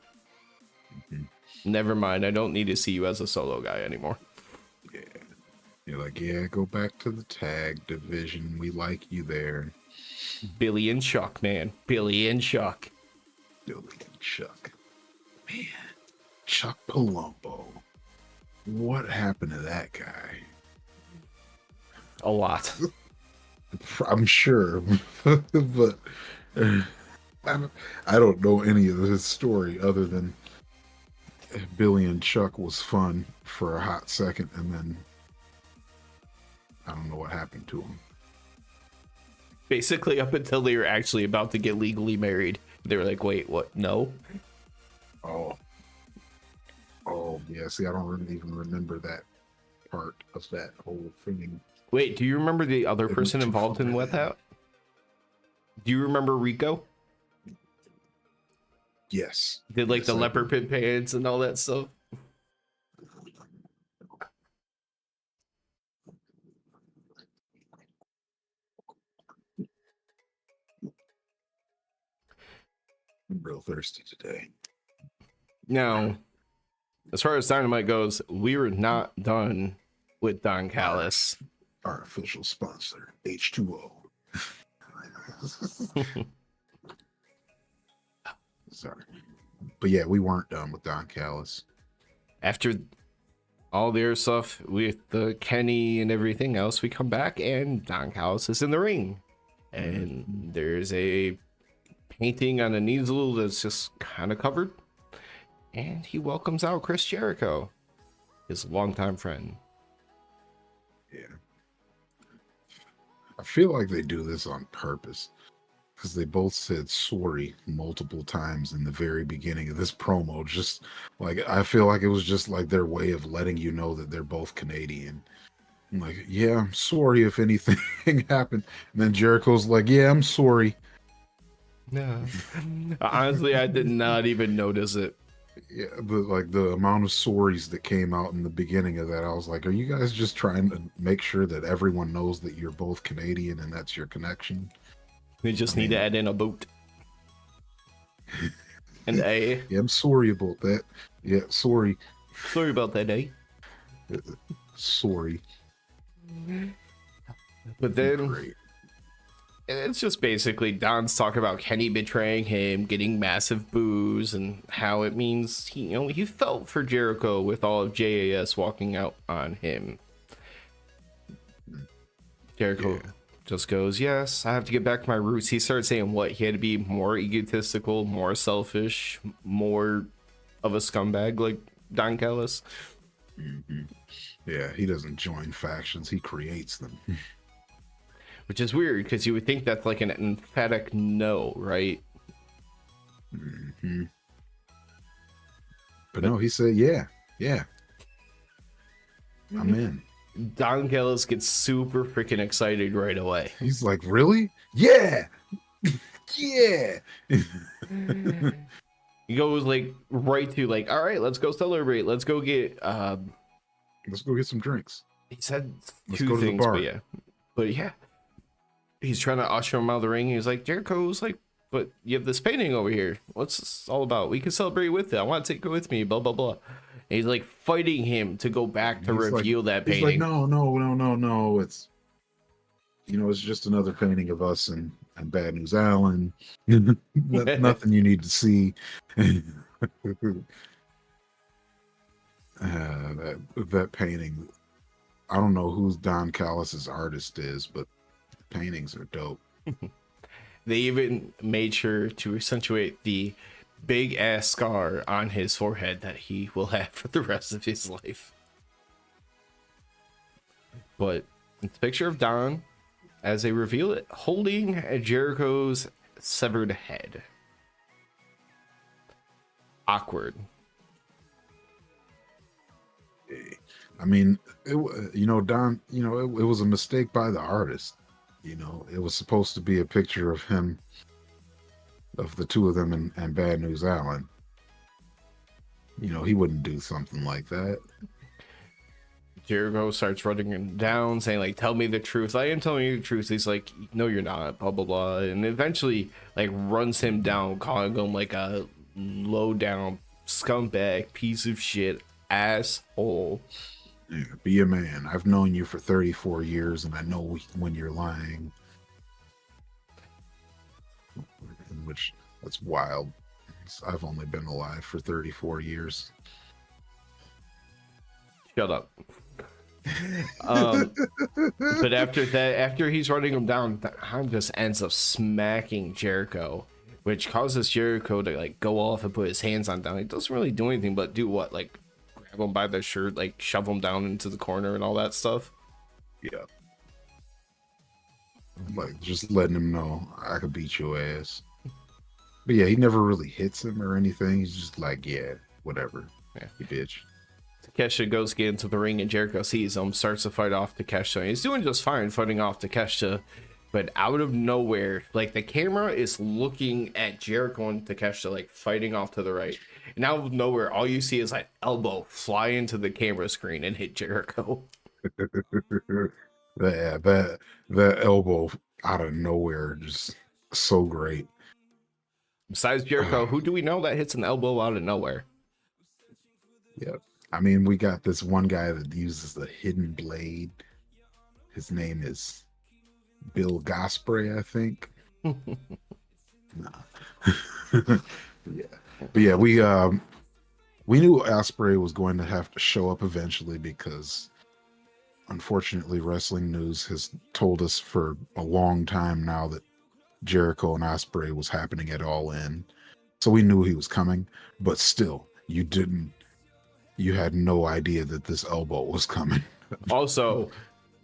never mind. I don't need to see you as a solo guy anymore. Yeah. You're like, yeah, go back to the tag division. We like you there. Billy and Chuck, man. Billy and Chuck. Billy and Chuck. Man, Chuck Palumbo. What happened to that guy? A lot. I'm sure. But I don't know any of his story other than Billy and Chuck was fun for a hot second, and then I don't know what happened to him. Basically, up until they were actually about to get legally married, they were like, wait, what? No? Oh, yeah. See, I don't really even remember that part of that whole thing. Wait, do you remember the other person involved in with that? Do you remember Rico? Yes. Did like yes, the leopard pit pants and all that stuff? I'm real thirsty today. Now, as far as Dynamite goes, we were not done with Don Callis. Our official sponsor, H2O. Sorry. But yeah, we weren't done with Don Callis. After all their stuff with the Kenny and everything else, we come back and Don Callis is in the ring. And there's a painting on an easel that's just kind of covered. And he welcomes out Chris Jericho, his longtime friend. Yeah. I feel like they do this on purpose because they both said sorry multiple times in the very beginning of this promo. Just like, I feel like it was just like their way of letting you know that they're both Canadian. I'm like, yeah, I'm sorry if anything happened. And then Jericho's like, yeah, I'm sorry. No. Honestly, I did not even notice it. Yeah, but like the amount of sorries that came out in the beginning of that, I was like, are you guys just trying to make sure that everyone knows that you're both Canadian and that's your connection? We just need to add in a boot. And a. Yeah, I'm sorry about that. Yeah, sorry. Sorry about that, eh? Sorry. But then Great. it's just basically Don's talking about Kenny betraying him, getting massive boos, and how it means he felt for Jericho with all of JAS walking out on him. Jericho just goes, yes, I have to get back to my roots. He started saying what? He had to be more egotistical, more selfish, more of a scumbag like Don Callis. Mm-hmm. Yeah, he doesn't join factions, he creates them. Which is weird because you would think that's like an emphatic no, right? Mm-hmm. But no, he said, yeah, I'm in. Don Callis gets super freaking excited right away. He's like, really? Yeah! Yeah! He goes like right to like, all right, let's go celebrate. Let's go get Let's go get some drinks. he said Let's two go to the things, bar. but yeah. He's trying to usher him out of the ring. He's like, Jericho's like, but you have this painting over here. What's this all about? We can celebrate with it. I want to take it with me, blah blah blah. And he's like fighting him to go back to reveal that painting. He's like, no. It's it's just another painting of us and Bad News Allen. Nothing you need to see. That painting. I don't know who Don Callis's artist is, but paintings are dope. They even made sure to accentuate the big ass scar on his forehead that he will have for the rest of his life. But it's a picture of Don as they reveal it holding Jericho's severed head. Awkward. I mean, Don, it was a mistake by the artist. It was supposed to be a picture of him, of the two of them and Bad News Allen. He wouldn't do something like that. Jericho starts running him down, saying like, tell me the truth. I am telling you the truth. He's like, no, you're not, blah, blah, blah. And eventually like runs him down, calling him like a low down scumbag, piece of shit, asshole. Yeah, be a man. I've known you for 34 years and I know when you're lying. In which, that's wild. I've only been alive for 34 years. Shut up. But after he's running him down, Don just ends up smacking Jericho, which causes Jericho to like go off and put his hands on Don. He doesn't really do anything but do what? Like grab him by the shirt, like shove him down into the corner and all that stuff. Yeah. Like just letting him know I could beat your ass. But yeah, he never really hits him or anything. He's just like, yeah, whatever. Yeah, you bitch. Takeshita goes to get into the ring and Jericho sees him, starts to fight off Takeshita. He's doing just fine fighting off Takeshita, but out of nowhere, like the camera is looking at Jericho and Takeshita like fighting off to the right. And out of nowhere, all you see is like elbow fly into the camera screen and hit Jericho. that elbow out of nowhere, just so great. Besides Jericho, who do we know that hits an elbow out of nowhere? Yeah. I mean, we got this one guy that uses the hidden blade. His name is Bill Gosprey, I think. Nah. Yeah. But yeah, we knew Osprey was going to have to show up eventually because unfortunately Wrestling News has told us for a long time now that Jericho and Osprey was happening at All In. So we knew he was coming, but still, you had no idea that this elbow was coming. Also,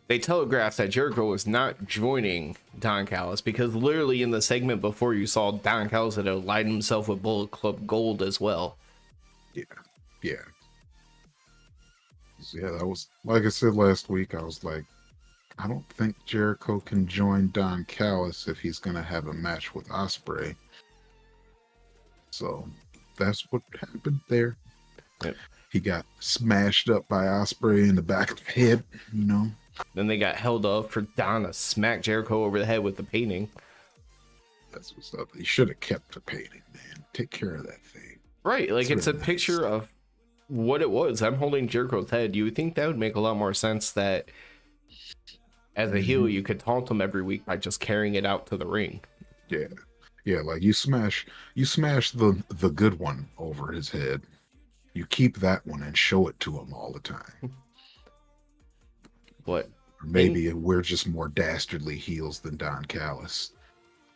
they telegraphed that Jericho was not joining Don Callis because literally in the segment before you saw Don Callis had aligned himself with Bullet Club Gold as well. Yeah. Yeah. Yeah, that was, like I said last week, I was like, I don't think Jericho can join Don Callis if he's going to have a match with Osprey. So that's what happened there. Yep. He got smashed up by Osprey in the back of the head, you know. Then they got held up for Don to smack Jericho over the head with the painting. That's what's up. He should have kept the painting, man. Take care of that thing. Right, like it's really a picture of what it was. I'm holding Jericho's head. You would think that would make a lot more sense that as a heel you could taunt him every week by just carrying it out to the ring. Yeah. Yeah, like you smash the good one over his head. You keep that one and show it to him all the time. But or maybe we're just more dastardly heels than Don Callis.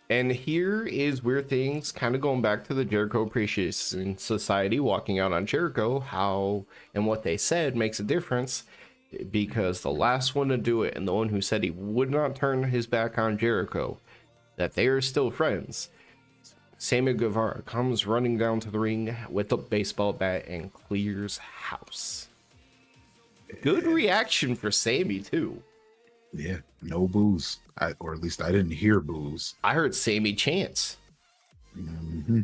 And here is where things kind of going back to the Jericho Appreciation Society walking out on Jericho, how and what they said makes a difference, because the last one to do it and the one who said he would not turn his back on Jericho, that they are still friends, Sammy Guevara comes running down to the ring with a baseball bat and clears house. Good reaction for Sammy too. Yeah, no boos. Or at least I didn't hear boos. I heard Sammy chants. Mm-hmm.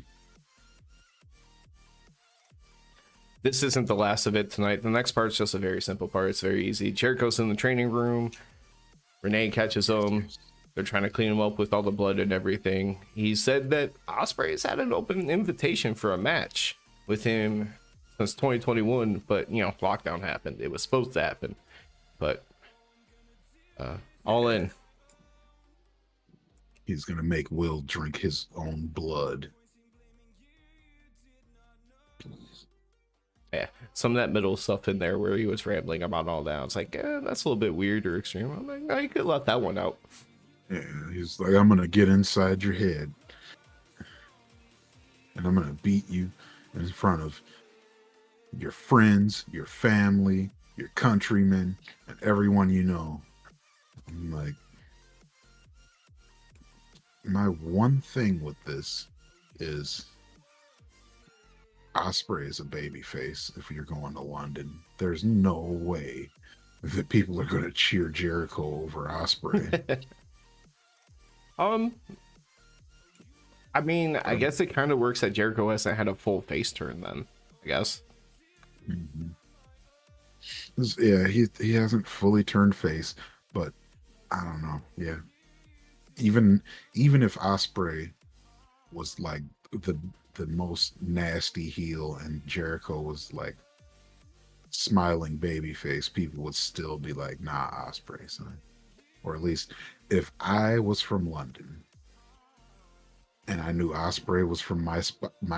This isn't the last of it tonight. The next part's just a very simple part. It's very easy. Jericho's in the training room. Renee catches him. They're trying to clean him up with all the blood and everything. He said that Ospreay's had an open invitation for a match with him since 2021, but you know, lockdown happened. It was supposed to happen, but all in. He's gonna make Will drink his own blood. Yeah, some of that middle stuff in there where he was rambling about all that. I was like, that's a little bit weird or extreme. I'm like, no, you could let that one out. Yeah, he's like, I'm gonna get inside your head, and I'm gonna beat you in front of your friends, your family, your countrymen, and everyone you know. I'm like, my one thing with this is Ospreay is a babyface. If you're going to London, there's no way that people are going to cheer Jericho over Ospreay. I mean, I guess it kind of works that Jericho hasn't had a full face turn then, I guess. Mm-hmm. Yeah, he hasn't fully turned face, but I don't know. Yeah. Even if Ospreay was like the most nasty heel and Jericho was like smiling baby face, people would still be like, nah, Ospreay, son. Or at least if I was from London and I knew Ospreay was from my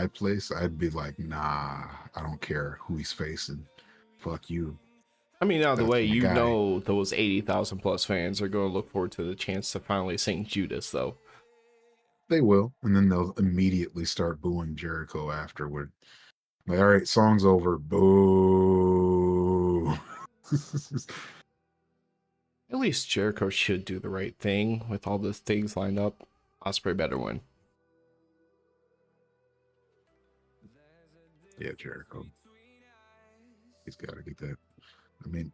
place, I'd be like, nah, I don't care who he's facing. Fuck you. I mean, out of the way, you guy. know those 80,000 plus fans are going to look forward to the chance to finally sing Judas, though. They will, and then they'll immediately start booing Jericho afterward. Like, all right, song's over. Boo. At least Jericho should do the right thing with all these things lined up. Ospreay better win. Yeah, Jericho. He's got to get that. I mean,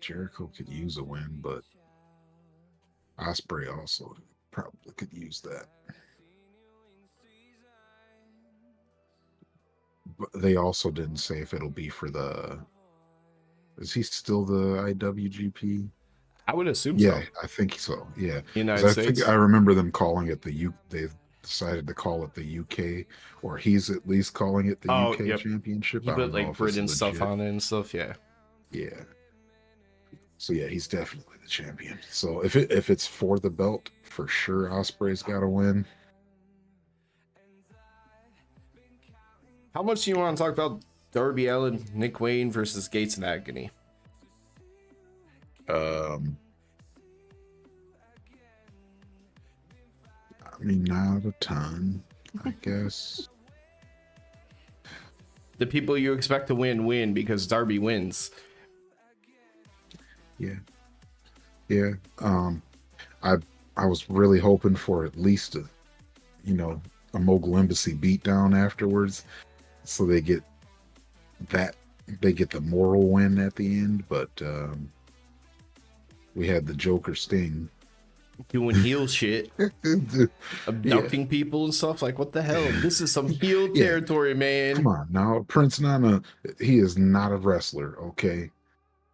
Jericho could use a win, but Ospreay also probably could use that. But they also didn't say if it'll be for the... Is he still the IWGP? I would assume yeah, so. I think so. Yeah, United States. I remember them calling it the decided to call it the UK, or he's at least calling it the Oh, UK yep. Championship. He I put don't know like if it's Britain stuff legit. on it and stuff. Yeah. Yeah. So yeah, he's definitely the champion. So if it's for the belt, for sure Ospreay's got to win. How much do you want to talk about Darby Allin, Nick Wayne versus Gates and Agony? I mean, not a ton, I guess. The people you expect to win because Darby wins. Yeah. Yeah. I I was really hoping for at least a Mogul Embassy beatdown afterwards, so they get the moral win at the end. But we had the Joker Sting Doing heel shit, abducting people and stuff. Like, what the hell? This is some heel territory, man. Come on now, Prince Nana. He is not a wrestler. Okay,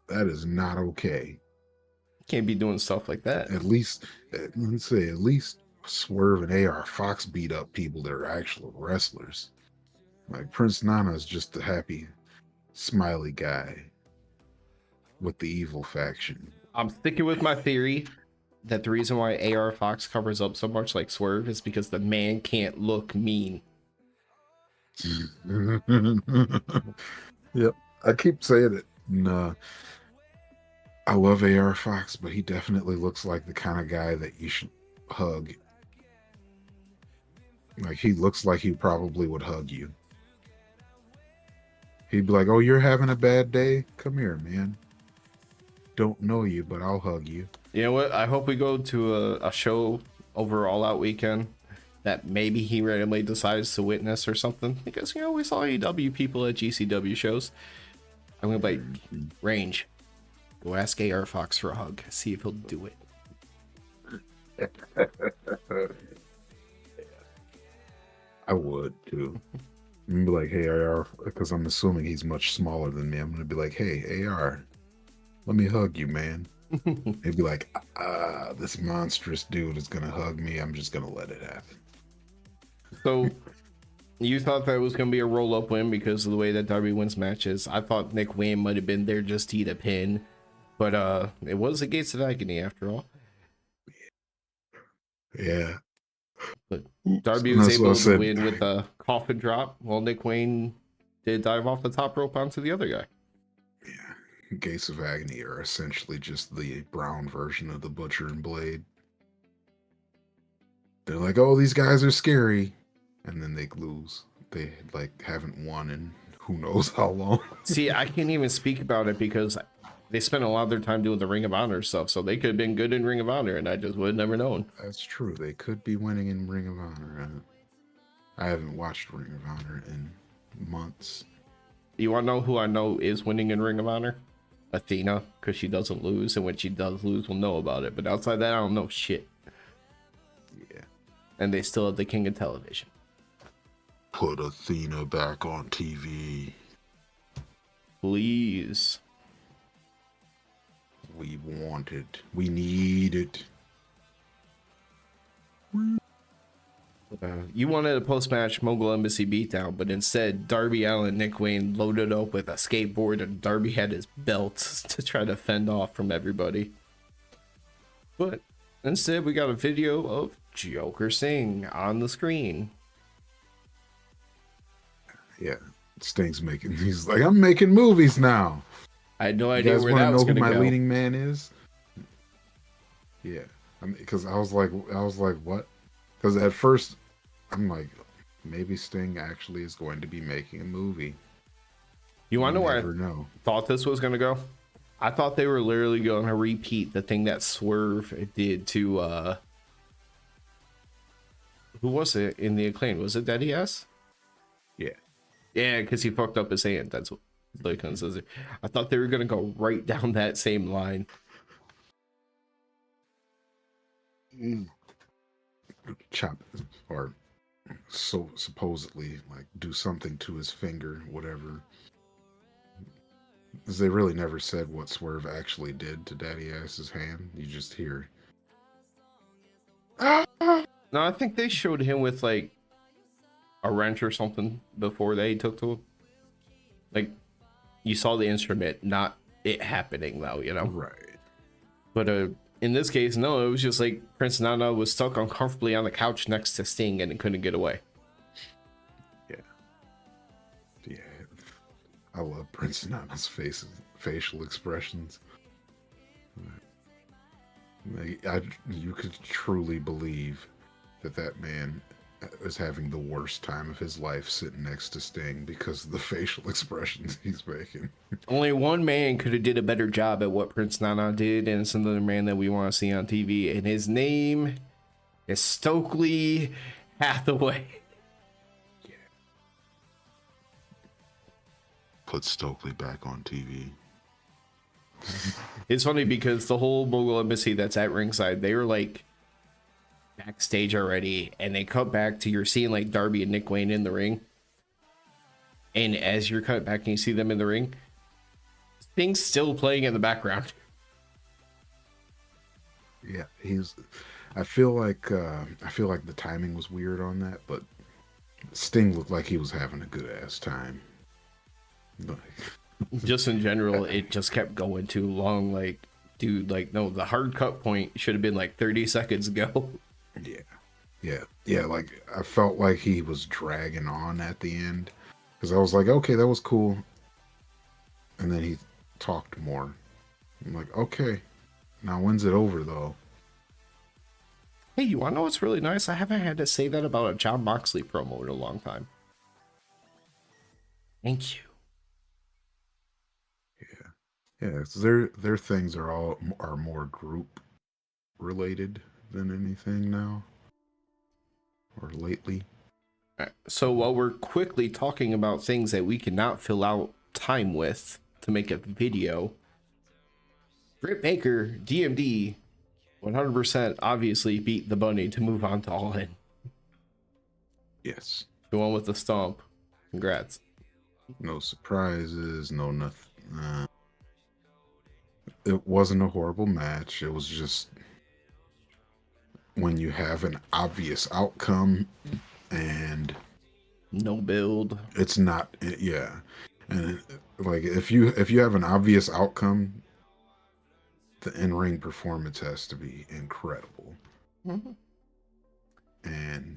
that is not okay. Can't be doing stuff like that. At least, let's say, at least Swerve and AR Fox beat up people that are actual wrestlers. Like Prince Nana is just a happy, smiley guy with the evil faction. I'm sticking with my theory that the reason why AR Fox covers up so much like Swerve is because the man can't look mean. Yep, I keep saying it. And, I love AR Fox, but he definitely looks like the kind of guy that you should hug. Like, he looks like he probably would hug you. He'd be like, "Oh, you're having a bad day? Come here, man. Don't know you, but I'll hug you." You know what? I hope we go to a show over All Out weekend that maybe he randomly decides to witness or something. Because, we saw AEW people at GCW shows. I'm going to be like, Range, go ask AR Fox for a hug. See if he'll do it. I would, too. I'm gonna be like, "Hey, AR," because I'm assuming he's much smaller than me. I'm going to be like, "Hey, AR, let me hug you, man." He'd be like, "This monstrous dude is going to hug me. I'm just going to let it happen." So, you thought that was going to be a roll-up win because of the way that Darby wins matches. I thought Nick Wayne might have been there just to eat a pin. But it was the Gates of Agony after all. Yeah. But Darby was able to win with a coffin drop while Nick Wayne did dive off the top rope onto the other guy. Yeah. Gates of Agony are essentially just the brown version of the Butcher and Blade. They're like, "Oh, these guys are scary." And then they lose. They haven't won in who knows how long. See, I can't even speak about it because they spent a lot of their time doing the Ring of Honor stuff, so they could have been good in Ring of Honor, and I just would have never known. That's true. They could be winning in Ring of Honor. I haven't watched Ring of Honor in months. You want to know who I know is winning in Ring of Honor? Athena, because she doesn't lose, and when she does lose, we'll know about it. But outside that, I don't know shit. Yeah. And they still have the King of Television. Put Athena back on TV. Please. We want it. We need it. You wanted a post-match Mogul Embassy beatdown, but instead Darby Allin and Nick Wayne loaded up with a skateboard, and Darby had his belt to try to fend off from everybody. But instead we got a video of Joker Sting on the screen. Yeah, Sting's he's like, "I'm making movies now." I had no You idea guys where want that to was know who going to my go. leading man is? Yeah, I mean, because I was like, what? Because at first, I'm like, maybe Sting actually is going to be making a movie. You want to know where I thought this was going to go? I thought they were literally going to repeat the thing that Swerve did to, who was it in the Acclaim? Was it Daddy S? Yeah. Yeah, because he fucked up his hand. That's what Lycan says. I thought they were going to go right down that same line. Chop, or so supposedly, like, do something to his finger, whatever. Because they really never said what Swerve actually did to Daddy Ass's hand. You just hear, "Ah!" No, I think they showed him with like a wrench or something before they took to him. Like you saw the instrument, not it happening though, you know. Right. But in this case, no, it was just like Prince Nana was stuck uncomfortably on the couch next to Sting and couldn't get away. Yeah. Yeah. I love Prince Nana's facial expressions. You could truly believe that man is having the worst time of his life sitting next to Sting because of the facial expressions he's making. Only one man could have did a better job at what Prince Nana did, and it's another man that we want to see on TV, and his name is Stokely Hathaway. Yeah. Put Stokely back on TV. It's funny because the whole Mogul Embassy that's at ringside, they were like backstage already, and they cut back to you're seeing like Darby and Nick Wayne in the ring, and as you're cut back and you see them in the ring, Sting's still playing in the background. Yeah, I feel like the timing was weird on that, but Sting looked like he was having a good ass time. Like, Just in general, it just kept going too long. Like, dude, like, no, the hard cut point should have been like 30 seconds ago. Yeah. Like, I felt like he was dragging on at the end because I was like, okay, that was cool. And then he talked more. I'm like, okay, now when's it over though? Hey, you want to know what's really nice? I haven't had to say that about a Jon Moxley promo in a long time. Thank you. Yeah, so their things are more group related than anything now or lately. So while we're quickly talking about things that we cannot fill out time with to make a video, Britt Baker, DMD, 100% obviously beat the Bunny to move on to All In. Yes. The one with the stomp. Congrats. No surprises, no nothing. It wasn't a horrible match. It was just when you have an obvious outcome and no build. It's not, yeah. And like if you have an obvious outcome, the in-ring performance has to be incredible. Mm-hmm. And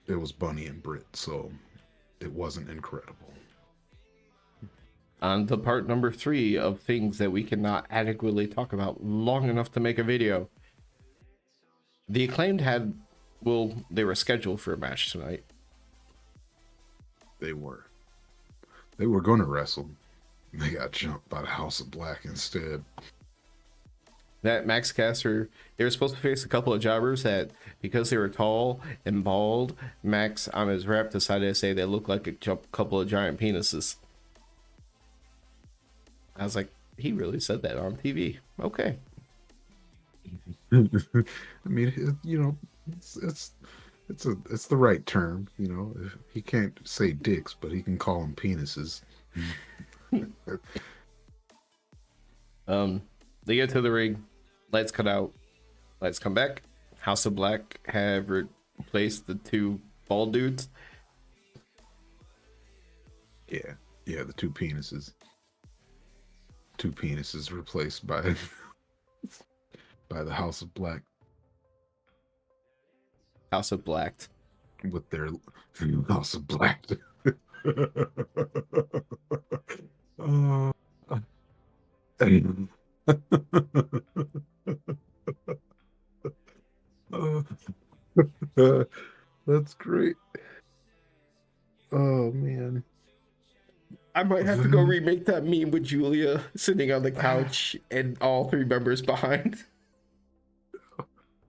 it was Bunny and Britt, so it wasn't incredible. On to part number 3 of things that we cannot adequately talk about long enough to make a video. The Acclaimed they were scheduled for a match tonight. They were going to wrestle. They got jumped by the House of Black instead. That Max Caster, they were supposed to face a couple of jobbers that, because they were tall and bald, Max on his rep decided to say they looked like a couple of giant penises. I was like, he really said that on TV. Okay. I mean, you know, it's the right term. You know, he can't say dicks, but he can call them penises. They get to the ring. Lights cut out. Lights come back. House of Black have replaced the 2 bald dudes. Yeah, the 2 penises. 2 penises replaced by the House of Black. House of Black. With their House of Black. That's great. Oh man. I might have to go remake that meme with Julia sitting on the couch and all 3 members behind.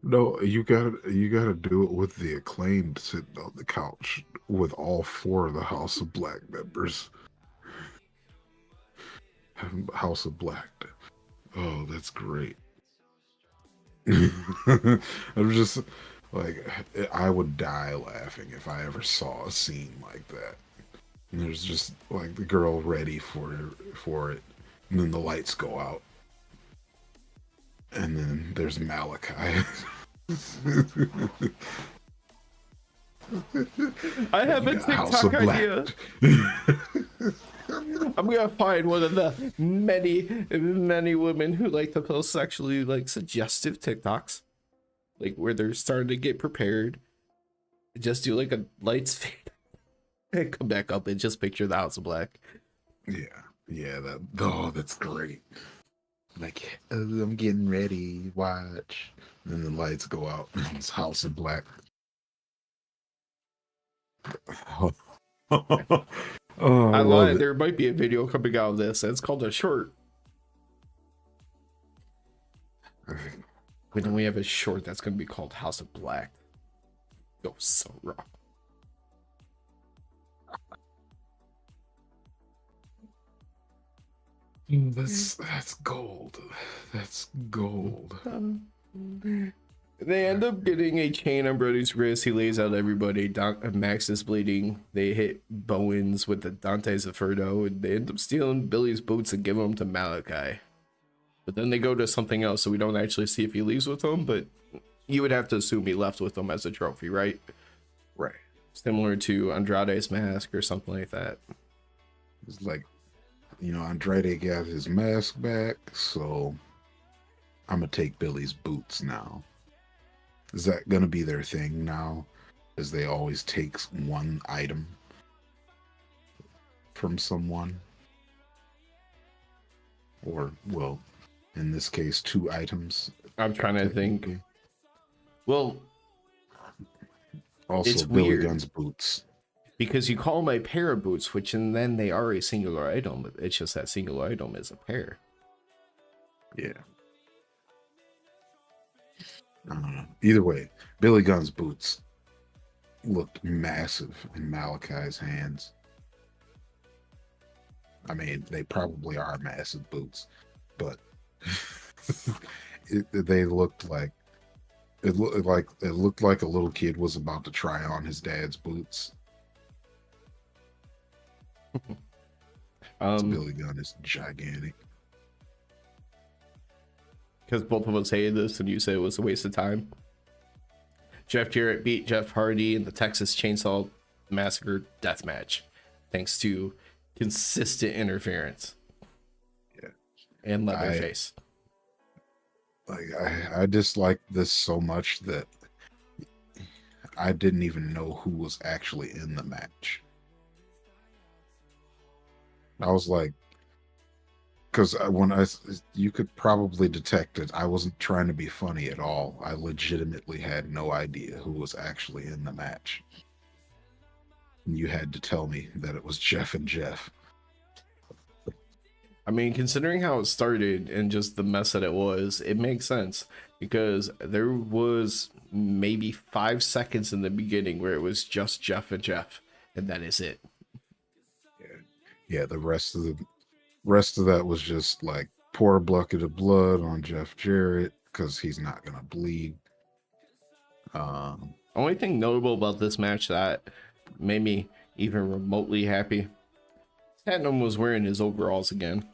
No, you gotta do it with the Acclaimed sitting on the couch with all 4 of the House of Black members. House of Black. Oh, that's great. I'm just like, I would die laughing if I ever saw a scene like that. And there's just like the girl ready for it, and then the lights go out, and then there's Malachi. I have a You got House TikTok of Black. idea. I'm gonna find one of the many women who like to post sexually like suggestive TikToks, like where they're starting to get prepared. Just do like a lights fade and come back up and just picture the House of Black. Yeah, that's great. Like, oh, I'm getting ready, watch. And then the lights go out. It's House of Black. Oh, I I love lied. it. There might be a video coming out of this. It's called a short. But then we have a short that's gonna be called House of Black. Go so wrong. That's gold. That's gold. They end up getting a chain on Brody's wrist. He lays out everybody. Max is bleeding. They hit Bowens with the Dante's Inferno, and they end up stealing Billy's boots and give them to Malachi. But then they go to something else, so we don't actually see if he leaves with them, but you would have to assume he left with them as a trophy, right? Right. Similar to Andrade's mask or something like that. It's like, Andrade got his mask back, so I'm gonna take Billy's boots now. Is that gonna be their thing now? As they always take one item from someone? Or, well, in this case, 2 items. I'm trying to think. Well, Also, it's Billy weird. Gunn's boots. Because you call them a pair of boots, which and then they are a singular item. It's just that singular item is a pair. Yeah. I don't know. Either way, Billy Gunn's boots looked massive in Malachi's hands. I mean, they probably are massive boots, but they looked like it looked like a little kid was about to try on his dad's boots. Billy Gunn is gigantic. Because both of us hated this and you said it was a waste of time. Jeff Jarrett beat Jeff Hardy in the Texas Chainsaw Massacre death match, thanks to consistent interference. Yeah. And Leatherface. I dislike this so much that I didn't even know who was actually in the match. I was like, because you could probably detect it. I wasn't trying to be funny at all. I legitimately had no idea who was actually in the match. And you had to tell me that it was Jeff and Jeff. I mean, considering how it started and just the mess that it was, it makes sense because there was maybe 5 seconds in the beginning where it was just Jeff and Jeff, and that is it. Yeah, the rest of that was just like pour a bucket of blood on Jeff Jarrett because he's not gonna bleed. Only thing notable about this match that made me even remotely happy, Tottenham was wearing his overalls again.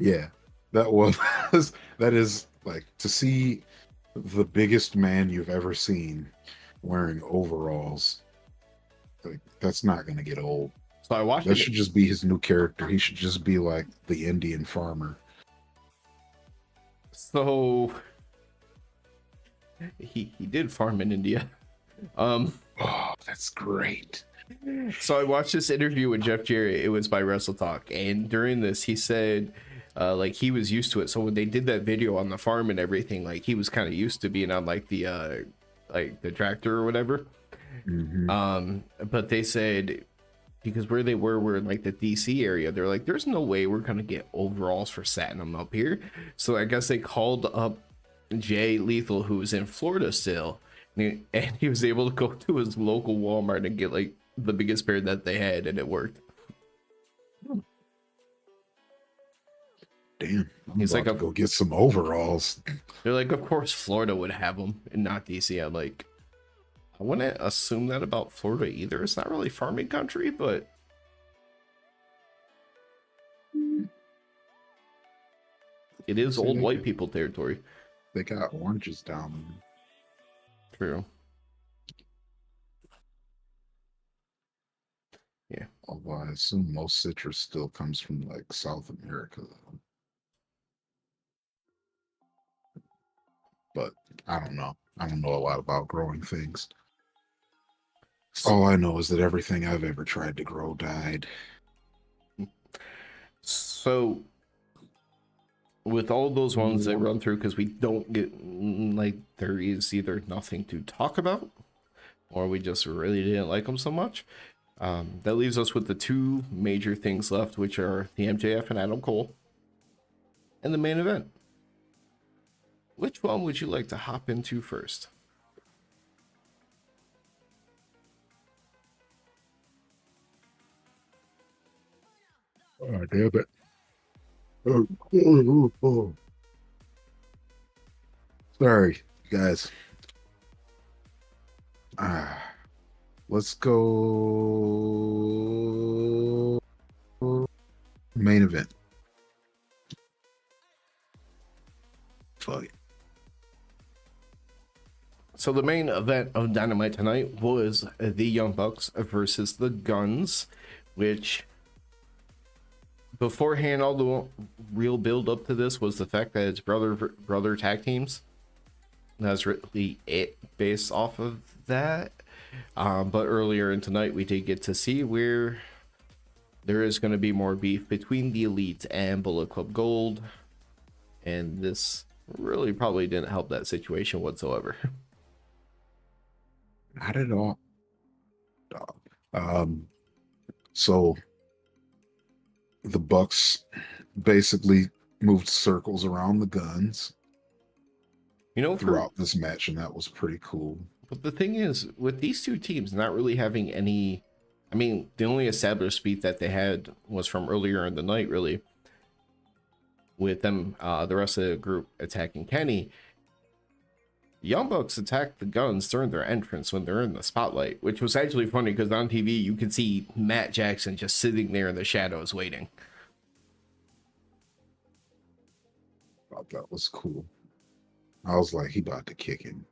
Yeah, that is like to see the biggest man you've ever seen wearing overalls. Like, that's not gonna get old. So I watched that should just be his new character. He should just be like the Indian farmer. So he did farm in India. Oh, that's great. So I watched this interview with Jeff Jarrett. It was by Wrestle Talk, and during this he said like he was used to it. So when they did that video on the farm and everything, like he was kind of used to being on like the tractor or whatever. Mm-hmm. But they said because where they were in like the DC area, they're like, there's no way we're gonna get overalls for Satnam up here. So I guess they called up Jay Lethal, who was in Florida still, and he was able to go to his local Walmart and get like the biggest pair that they had, and it worked. Damn, He's like, go get some overalls. They're like, of course Florida would have them and not DC. I'm like, I wouldn't assume that about Florida either. It's not really farming country, but it is old white people territory. They got oranges down there. True. Yeah. Although I assume most citrus still comes from like South America, though. But I don't know. I don't know a lot about growing things. All I know is that everything I've ever tried to grow died. So, with all those ones that run through, because we don't get, like, there is either nothing to talk about, or we just really didn't like them so much. That leaves us with the two major things left, which are the MJF and Adam Cole, and the main event. Which one would you like to hop into first? Oh, damn it. Oh. Sorry, guys. Let's go main event. Fuck it. So the main event of Dynamite tonight was the Young Bucks versus the Guns, which beforehand, all the real build up to this was the fact that it's brother tag teams. That's really it based off of that. But earlier in tonight, we did get to see where there is going to be more beef between the Elite and Bullet Club Gold, and this really probably didn't help that situation whatsoever. Not at all. So the Bucks basically moved circles around the Guns, throughout this match, and that was pretty cool. But the thing is, with these two teams not really having any, I mean, the only established beef that they had was from earlier in the night, really, with them, the rest of the group attacking Kenny. Young Bucks attacked the Guns during their entrance when they're in the spotlight, which was actually funny because on TV you could see Matt Jackson just sitting there in the shadows waiting. Thought that was cool. I was like, he about to kick him.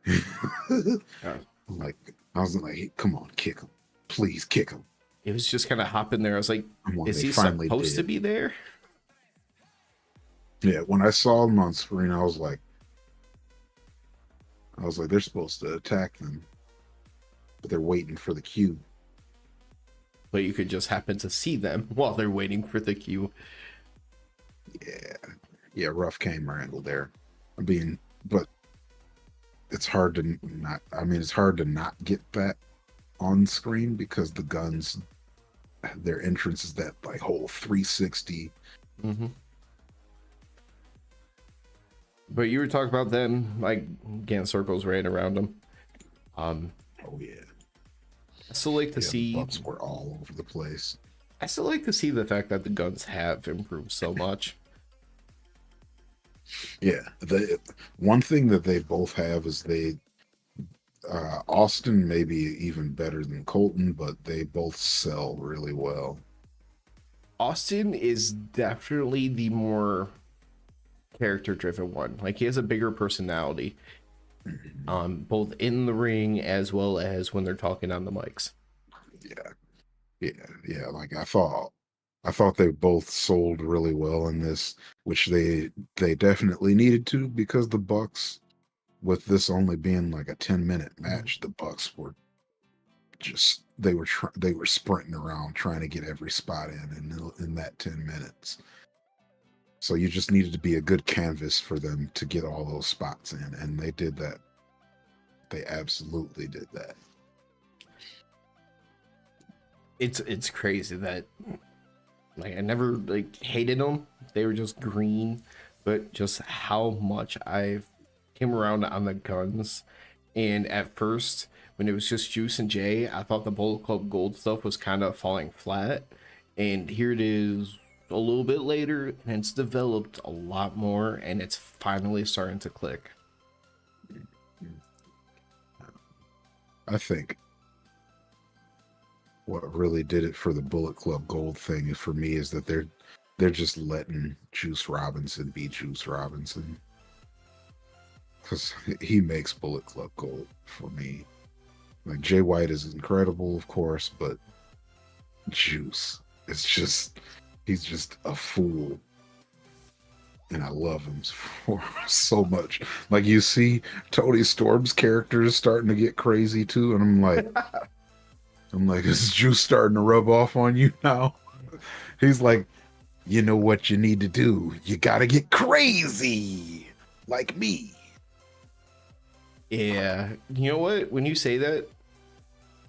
I was like, hey, come on, kick him. Please kick him. It was just kind of hopping there. I was like, is he supposed to be there? Yeah, when I saw him on screen, I was like, they're supposed to attack them, but they're waiting for the cue. But you could just happen to see them while they're waiting for the cue. Yeah, rough camera angle there. But it's hard to not. I mean, it's hard to not get that on screen because the Guns, their entrance is that like whole 360. Mm-hmm. But you were talking about them like getting circles right around them. Oh yeah. I still like to see. The Bucks were all over the place. I still like to see the fact that the Guns have improved so much. Yeah, one thing that they both have is Austin maybe even better than Colton, but they both sell really well. Austin is definitely the more character-driven one. Like, he has a bigger personality, both in the ring as well as when they're talking on the mics. Yeah. Like I thought they both sold really well in this, which they definitely needed to, because the Bucks, with this only being like a 10-minute match, the Bucks were just they were sprinting around trying to get every spot in that 10 minutes. So you just needed to be a good canvas for them to get all those spots in, and they did that. They absolutely did that. It's crazy that, like, I never like hated them. They were just green, but just how much I've came around on the Guns. And at first, when it was just Juice and Jay, I thought the Bullet Club Gold stuff was kind of falling flat. And here it is a little bit later, and it's developed a lot more, and it's finally starting to click. I think what really did it for the Bullet Club Gold thing for me is that they're just letting Juice Robinson be Juice Robinson. because he makes Bullet Club gold for me. Like Jay White is incredible, of course, but Juice, it's just he's just a fool, and I love him for so much. Like you see Tony Storm's character is starting to get crazy too, and I'm like, is Juice starting to rub off on you now? He's like, you know what you need to do? You gotta get crazy, like me. Yeah, you know what? When you say that,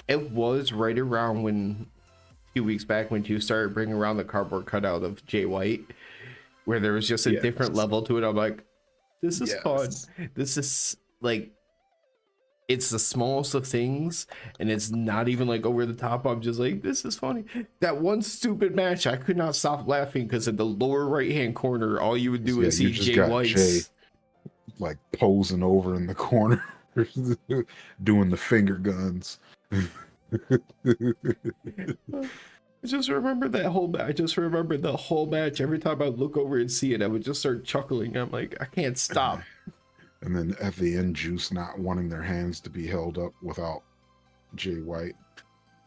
it was right around when a few weeks back when you started bringing around the cardboard cutout of Jay White, where there was just a different level to it. I'm like, this is fun. This is like, it's the smallest of things, and it's not even like over the top. I'm just like, this is funny. That one stupid match, I could not stop laughing because in the lower right hand corner, all you would do is see Jay White's. Jay, like posing over in the corner, doing the finger guns. I just remember that whole match. I just remember the whole match. Every time I look over and see it, I would just start chuckling. I'm like, I can't stop. And then at the end, Juice not wanting their hands to be held up without Jay White.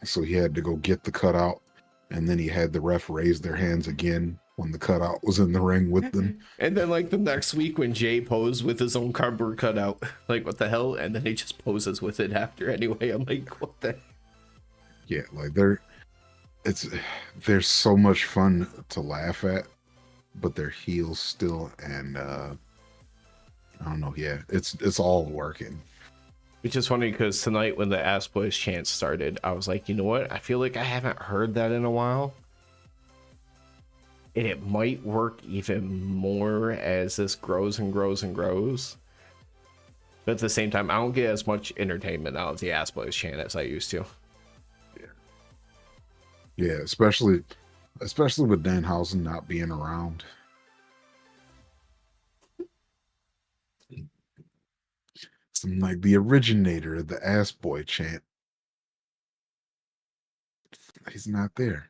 So he had to go get the cutout. And then he had the ref raise their hands again when the cutout was in the ring with them. And then like the next week when Jay posed with his own cardboard cutout, like what the hell? And then he just poses with it after anyway. I'm like, what the? Yeah, like they're so much fun to laugh at, but they're heels still, and I don't know. Yeah, it's all working. Which is funny because tonight when the Ass Boys chant started, I was like, you know what? I feel like I haven't heard that in a while. And it might work even more as this grows and grows and grows. But at the same time, I don't get as much entertainment out of the Ass Boys chant as I used to. Yeah, especially with Danhausen not being around. Some like the originator of the Ass Boy chant. He's not there.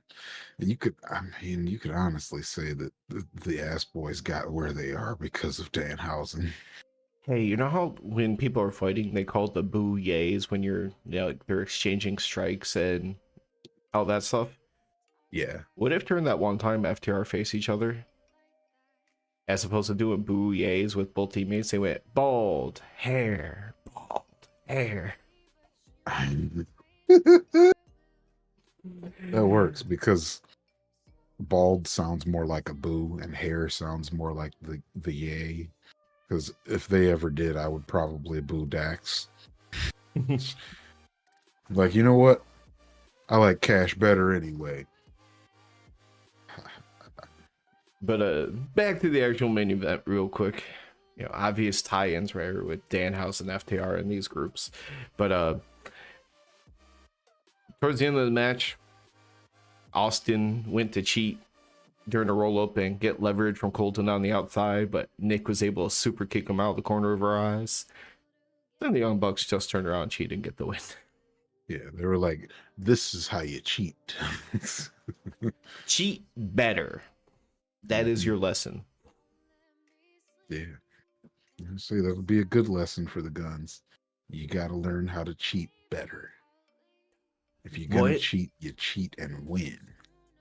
And you could honestly say that the Ass Boys got where they are because of Danhausen. Hey, you know how when people are fighting, they call it the boo yays when like they're exchanging strikes and all that stuff? Yeah. What if during that one time FTR face each other, as opposed to doing boo yays with both teammates, they went bald hair, bald hair. That works because bald sounds more like a boo and hair sounds more like the yay. Because if they ever did, I would probably boo Dax. Like, you know what? I like Cash better anyway. But back to the actual main event real quick. You know, obvious tie-ins right with Danhausen and FTR in these groups. But towards the end of the match, Austin went to cheat during a roll-up and get leverage from Colton on the outside, but Nick was able to super kick him out of the corner of her eyes. Then the Young Bucks just turned around, cheat, and get the win. Yeah, they were like, this is how you cheat. Cheat better. That is your lesson. Yeah. I say that would be a good lesson for the Guns. You got to learn how to cheat better. If you're going to cheat, you cheat and win.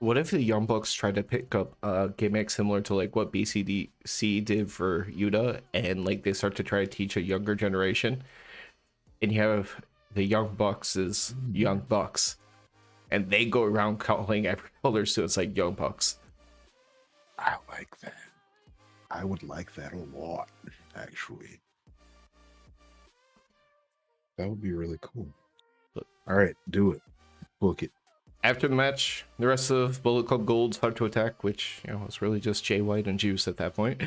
What if the Young Bucks tried to pick up a gimmick similar to like what BCDC did for Yuta, and like they start to try to teach a younger generation, and you have the Young Bucks is Young Bucks, and they go around calling every color, so it's like Young Bucks. I like that. I would like that a lot, actually. That would be really cool. All right, do it. Book it. After the match, the rest of Bullet Club Gold start to attack, which, you know, was really just Jay White and Juice at that point.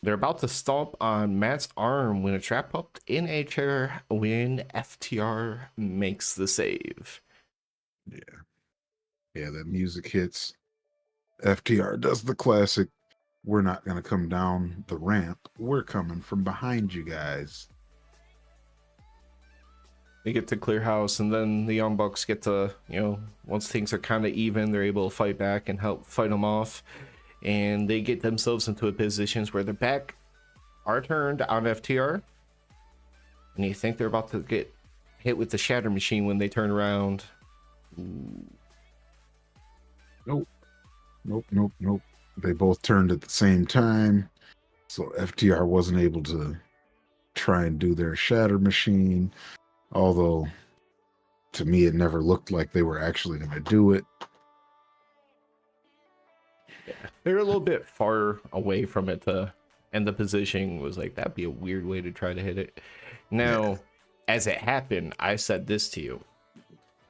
They're about to stomp on Matt's arm when it's wrapped up in a chair when FTR makes the save. Yeah. Yeah, that music hits. FTR does the classic, we're not going to come down the ramp. We're coming from behind you guys. They get to clear house, and then the Young Bucks get to, you know, once things are kind of even, they're able to fight back and help fight them off. And they get themselves into a positions where they're back are turned on FTR, and you think they're about to get hit with the shatter machine when they turn around. Nope. Nope. They both turned at the same time. So FTR wasn't able to try and do their shatter machine. Although, to me, it never looked like they were actually going to do it. Yeah, they're a little bit far away from it, and the positioning was like, that'd be a weird way to try to hit it. Now, as it happened, I said this to you.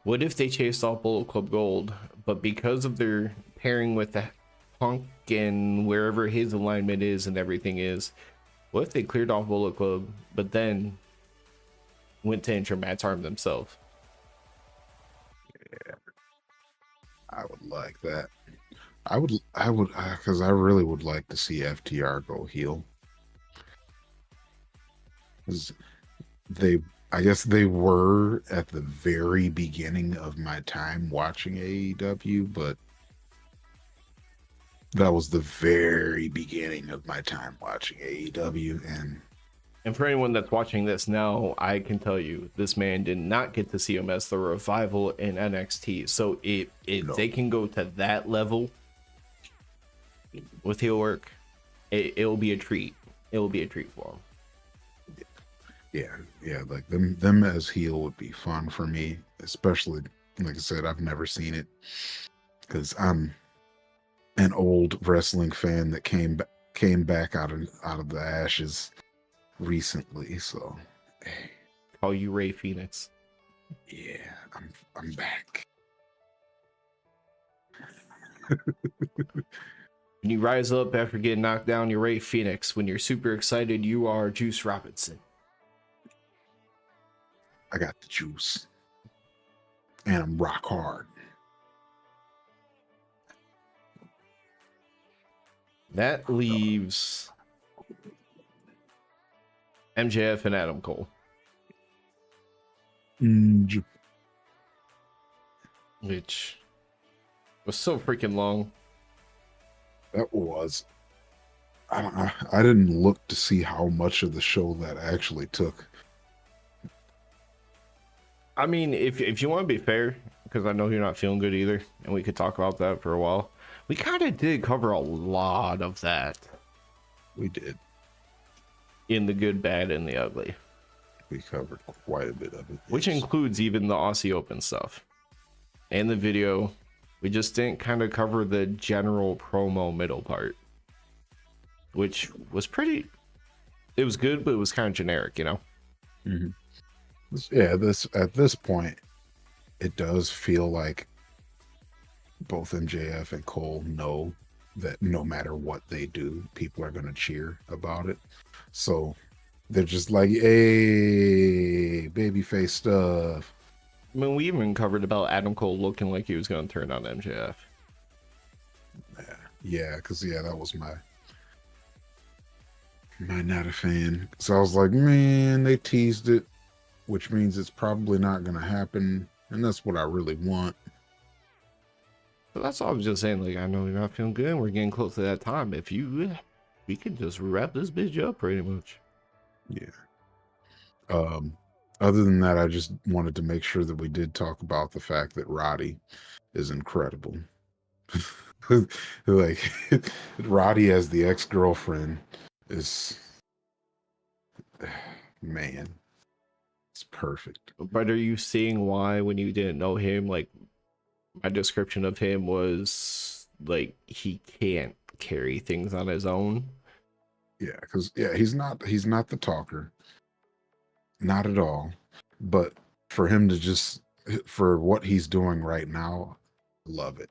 What if they chased off Bullet Club Gold, but because of their pairing with the Punk and wherever his alignment is and everything is, what if they cleared off Bullet Club, but then went to enter Matt's arm themselves? Yeah, I would like that. I would, because I really would like to see FTR go heel. 'Cause I guess they were at the very beginning of my time watching AEW, but that was the very beginning of my time watching AEW. And for anyone that's watching this now, I can tell you, this man did not get to see him as the revival in NXT. So if they can go to that level with heel work, it'll be a treat. It will be a treat for him. Yeah, like them as heel would be fun for me, especially, like I said, I've never seen it because I'm an old wrestling fan that came back out of the ashes recently. So, hey, Call you Ray Phoenix. Yeah, I'm back. When you rise up after getting knocked down, you're Ray Phoenix. When you're super excited, you are Juice Robinson. I got the juice. And I'm rock hard. That leaves MJF and Adam Cole. Which was so freaking long. That was. I didn't look to see how much of the show that actually took. I mean, if you want to be fair, because I know you're not feeling good either, and we could talk about that for a while, we kind of did cover a lot of that. We did. In the good, bad, and the ugly. We covered quite a bit of it. Which includes even the Aussie Open stuff. And the video. We just didn't kind of cover the general promo middle part. Which was pretty... It was good, but it was kind of generic, you know? Mm-hmm. Yeah, at this point, it does feel like both MJF and Cole know that no matter what they do, people are going to cheer about it. So they're just like, hey, babyface stuff. I mean, we even covered about Adam Cole looking like he was going to turn on MJF. Yeah, because that was my not a fan. So I was like, man, they teased it, which means it's probably not going to happen. And that's what I really want. But that's all I was just saying. Like, I know you're not feeling good. We're getting close to that time. We could just wrap this bitch up pretty much. Yeah. Other than that, I just wanted to make sure that we did talk about the fact that Roddy is incredible. Like, Roddy as the ex-girlfriend is, man, it's perfect. But are you seeing why, when you didn't know him, like, my description of him was like he can't carry things on his own? Yeah, because he's not the talker, not at all. But for him to for what he's doing right now, love it,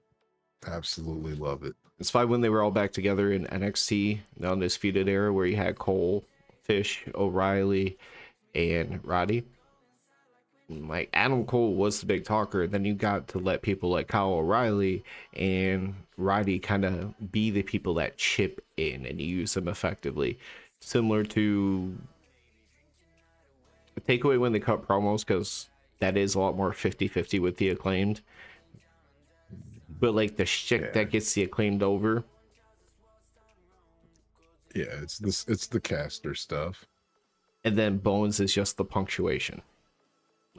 absolutely love it. It's why when they were all back together in NXT, the Undisputed Era, where you had Cole, Fish, O'Reilly, and Roddy. Like, Adam Cole was the big talker. Then you got to let people like Kyle O'Reilly and Roddy kind of be the people that chip in and use them effectively. Similar to the Takeaway when they cut promos, because that is a lot more 50-50 with the Acclaimed. But like the shit that gets the Acclaimed over, Yeah, it's the caster stuff. And then Bones is just the punctuation,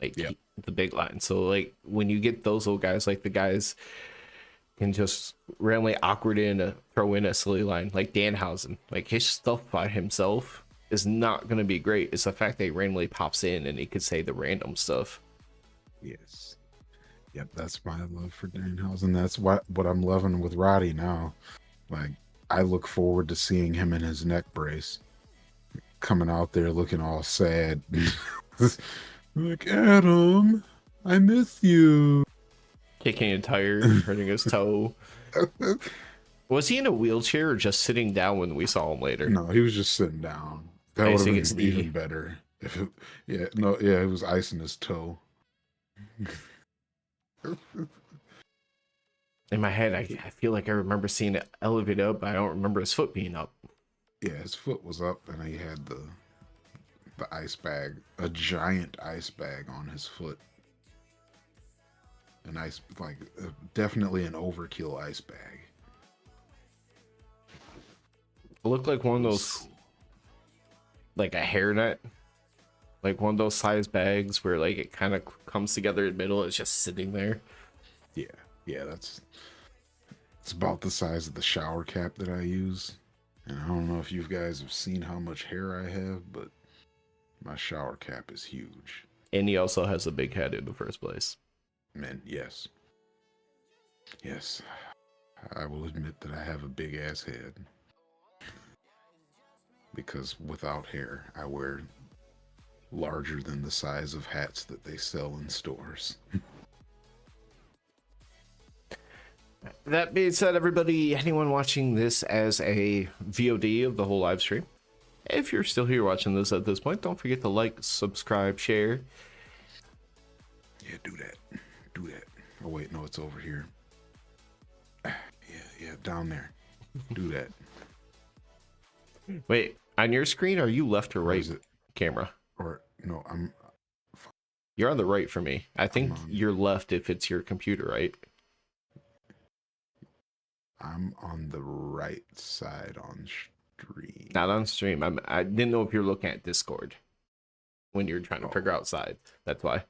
like Yep. the big line. So like when you get those little guys, like the guys can just randomly awkward throw in a silly line, like Danhausen, like his stuff by himself is not going to be great. It's the fact that he randomly pops in and he could say the random stuff. Yes. Yep, that's my love for Danhausen. That's what I'm loving with Roddy now. Like, I look forward to seeing him in his neck brace, coming out there looking all sad. Like, Adam, I miss you. Kicking a tire, hurting his toe. Was he in a wheelchair or just sitting down when we saw him later? No, he was just sitting down. That would Icing have his been even knee. better. If it, yeah, no, yeah, it was icing his toe. In my head, I feel like I remember seeing it elevated up, but I don't remember his foot being up. Yeah, his foot was up, and he had the ice bag, a giant ice bag on his foot. An ice, like definitely an overkill ice bag. It looked like one of those, like a hairnet, like one of those size bags where like it kind of comes together in the middle. It's just sitting there. Yeah, it's about the size of the shower cap that I use. And I don't know if you guys have seen how much hair I have, but my shower cap is huge. And he also has a big head in the first place. Man, yes. Yes. I will admit that I have a big ass head. Because without hair, I wear larger than the size of hats that they sell in stores. That being said, everybody, anyone watching this as a VOD of the whole live stream, if you're still here watching this at this point, don't forget to like, subscribe, share. Yeah, do that. Do that. Oh, wait, no, it's over here. Yeah, down there. Do that. Wait, on your screen, are you left or right? Is it? Camera. Or, no, You're on the right for me. I think you're left if it's your computer, right? I'm on the right side on stream. Not on stream. I didn't know if you're looking at Discord when you're trying to figure out side. That's why.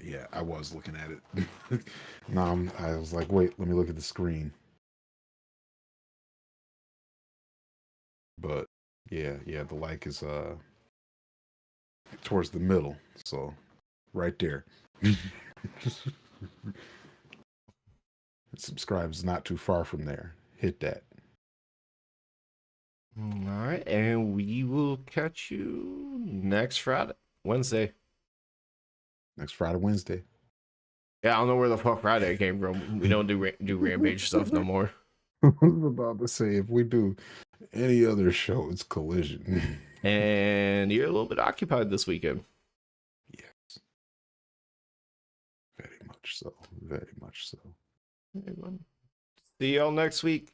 Yeah, I was looking at it. No, I was like, wait, let me look at the screen. But yeah, the like is towards the middle, so right there. Subscribe's not too far from there. Hit that. All right, and we will catch you next Wednesday. Next Friday, Wednesday. Yeah, I don't know where the fuck Friday came from. We don't do Rampage stuff no more. I was about to say, if we do any other show, it's Collision. And you're a little bit occupied this weekend. Yes. Very much so. Very much so. See y'all next week.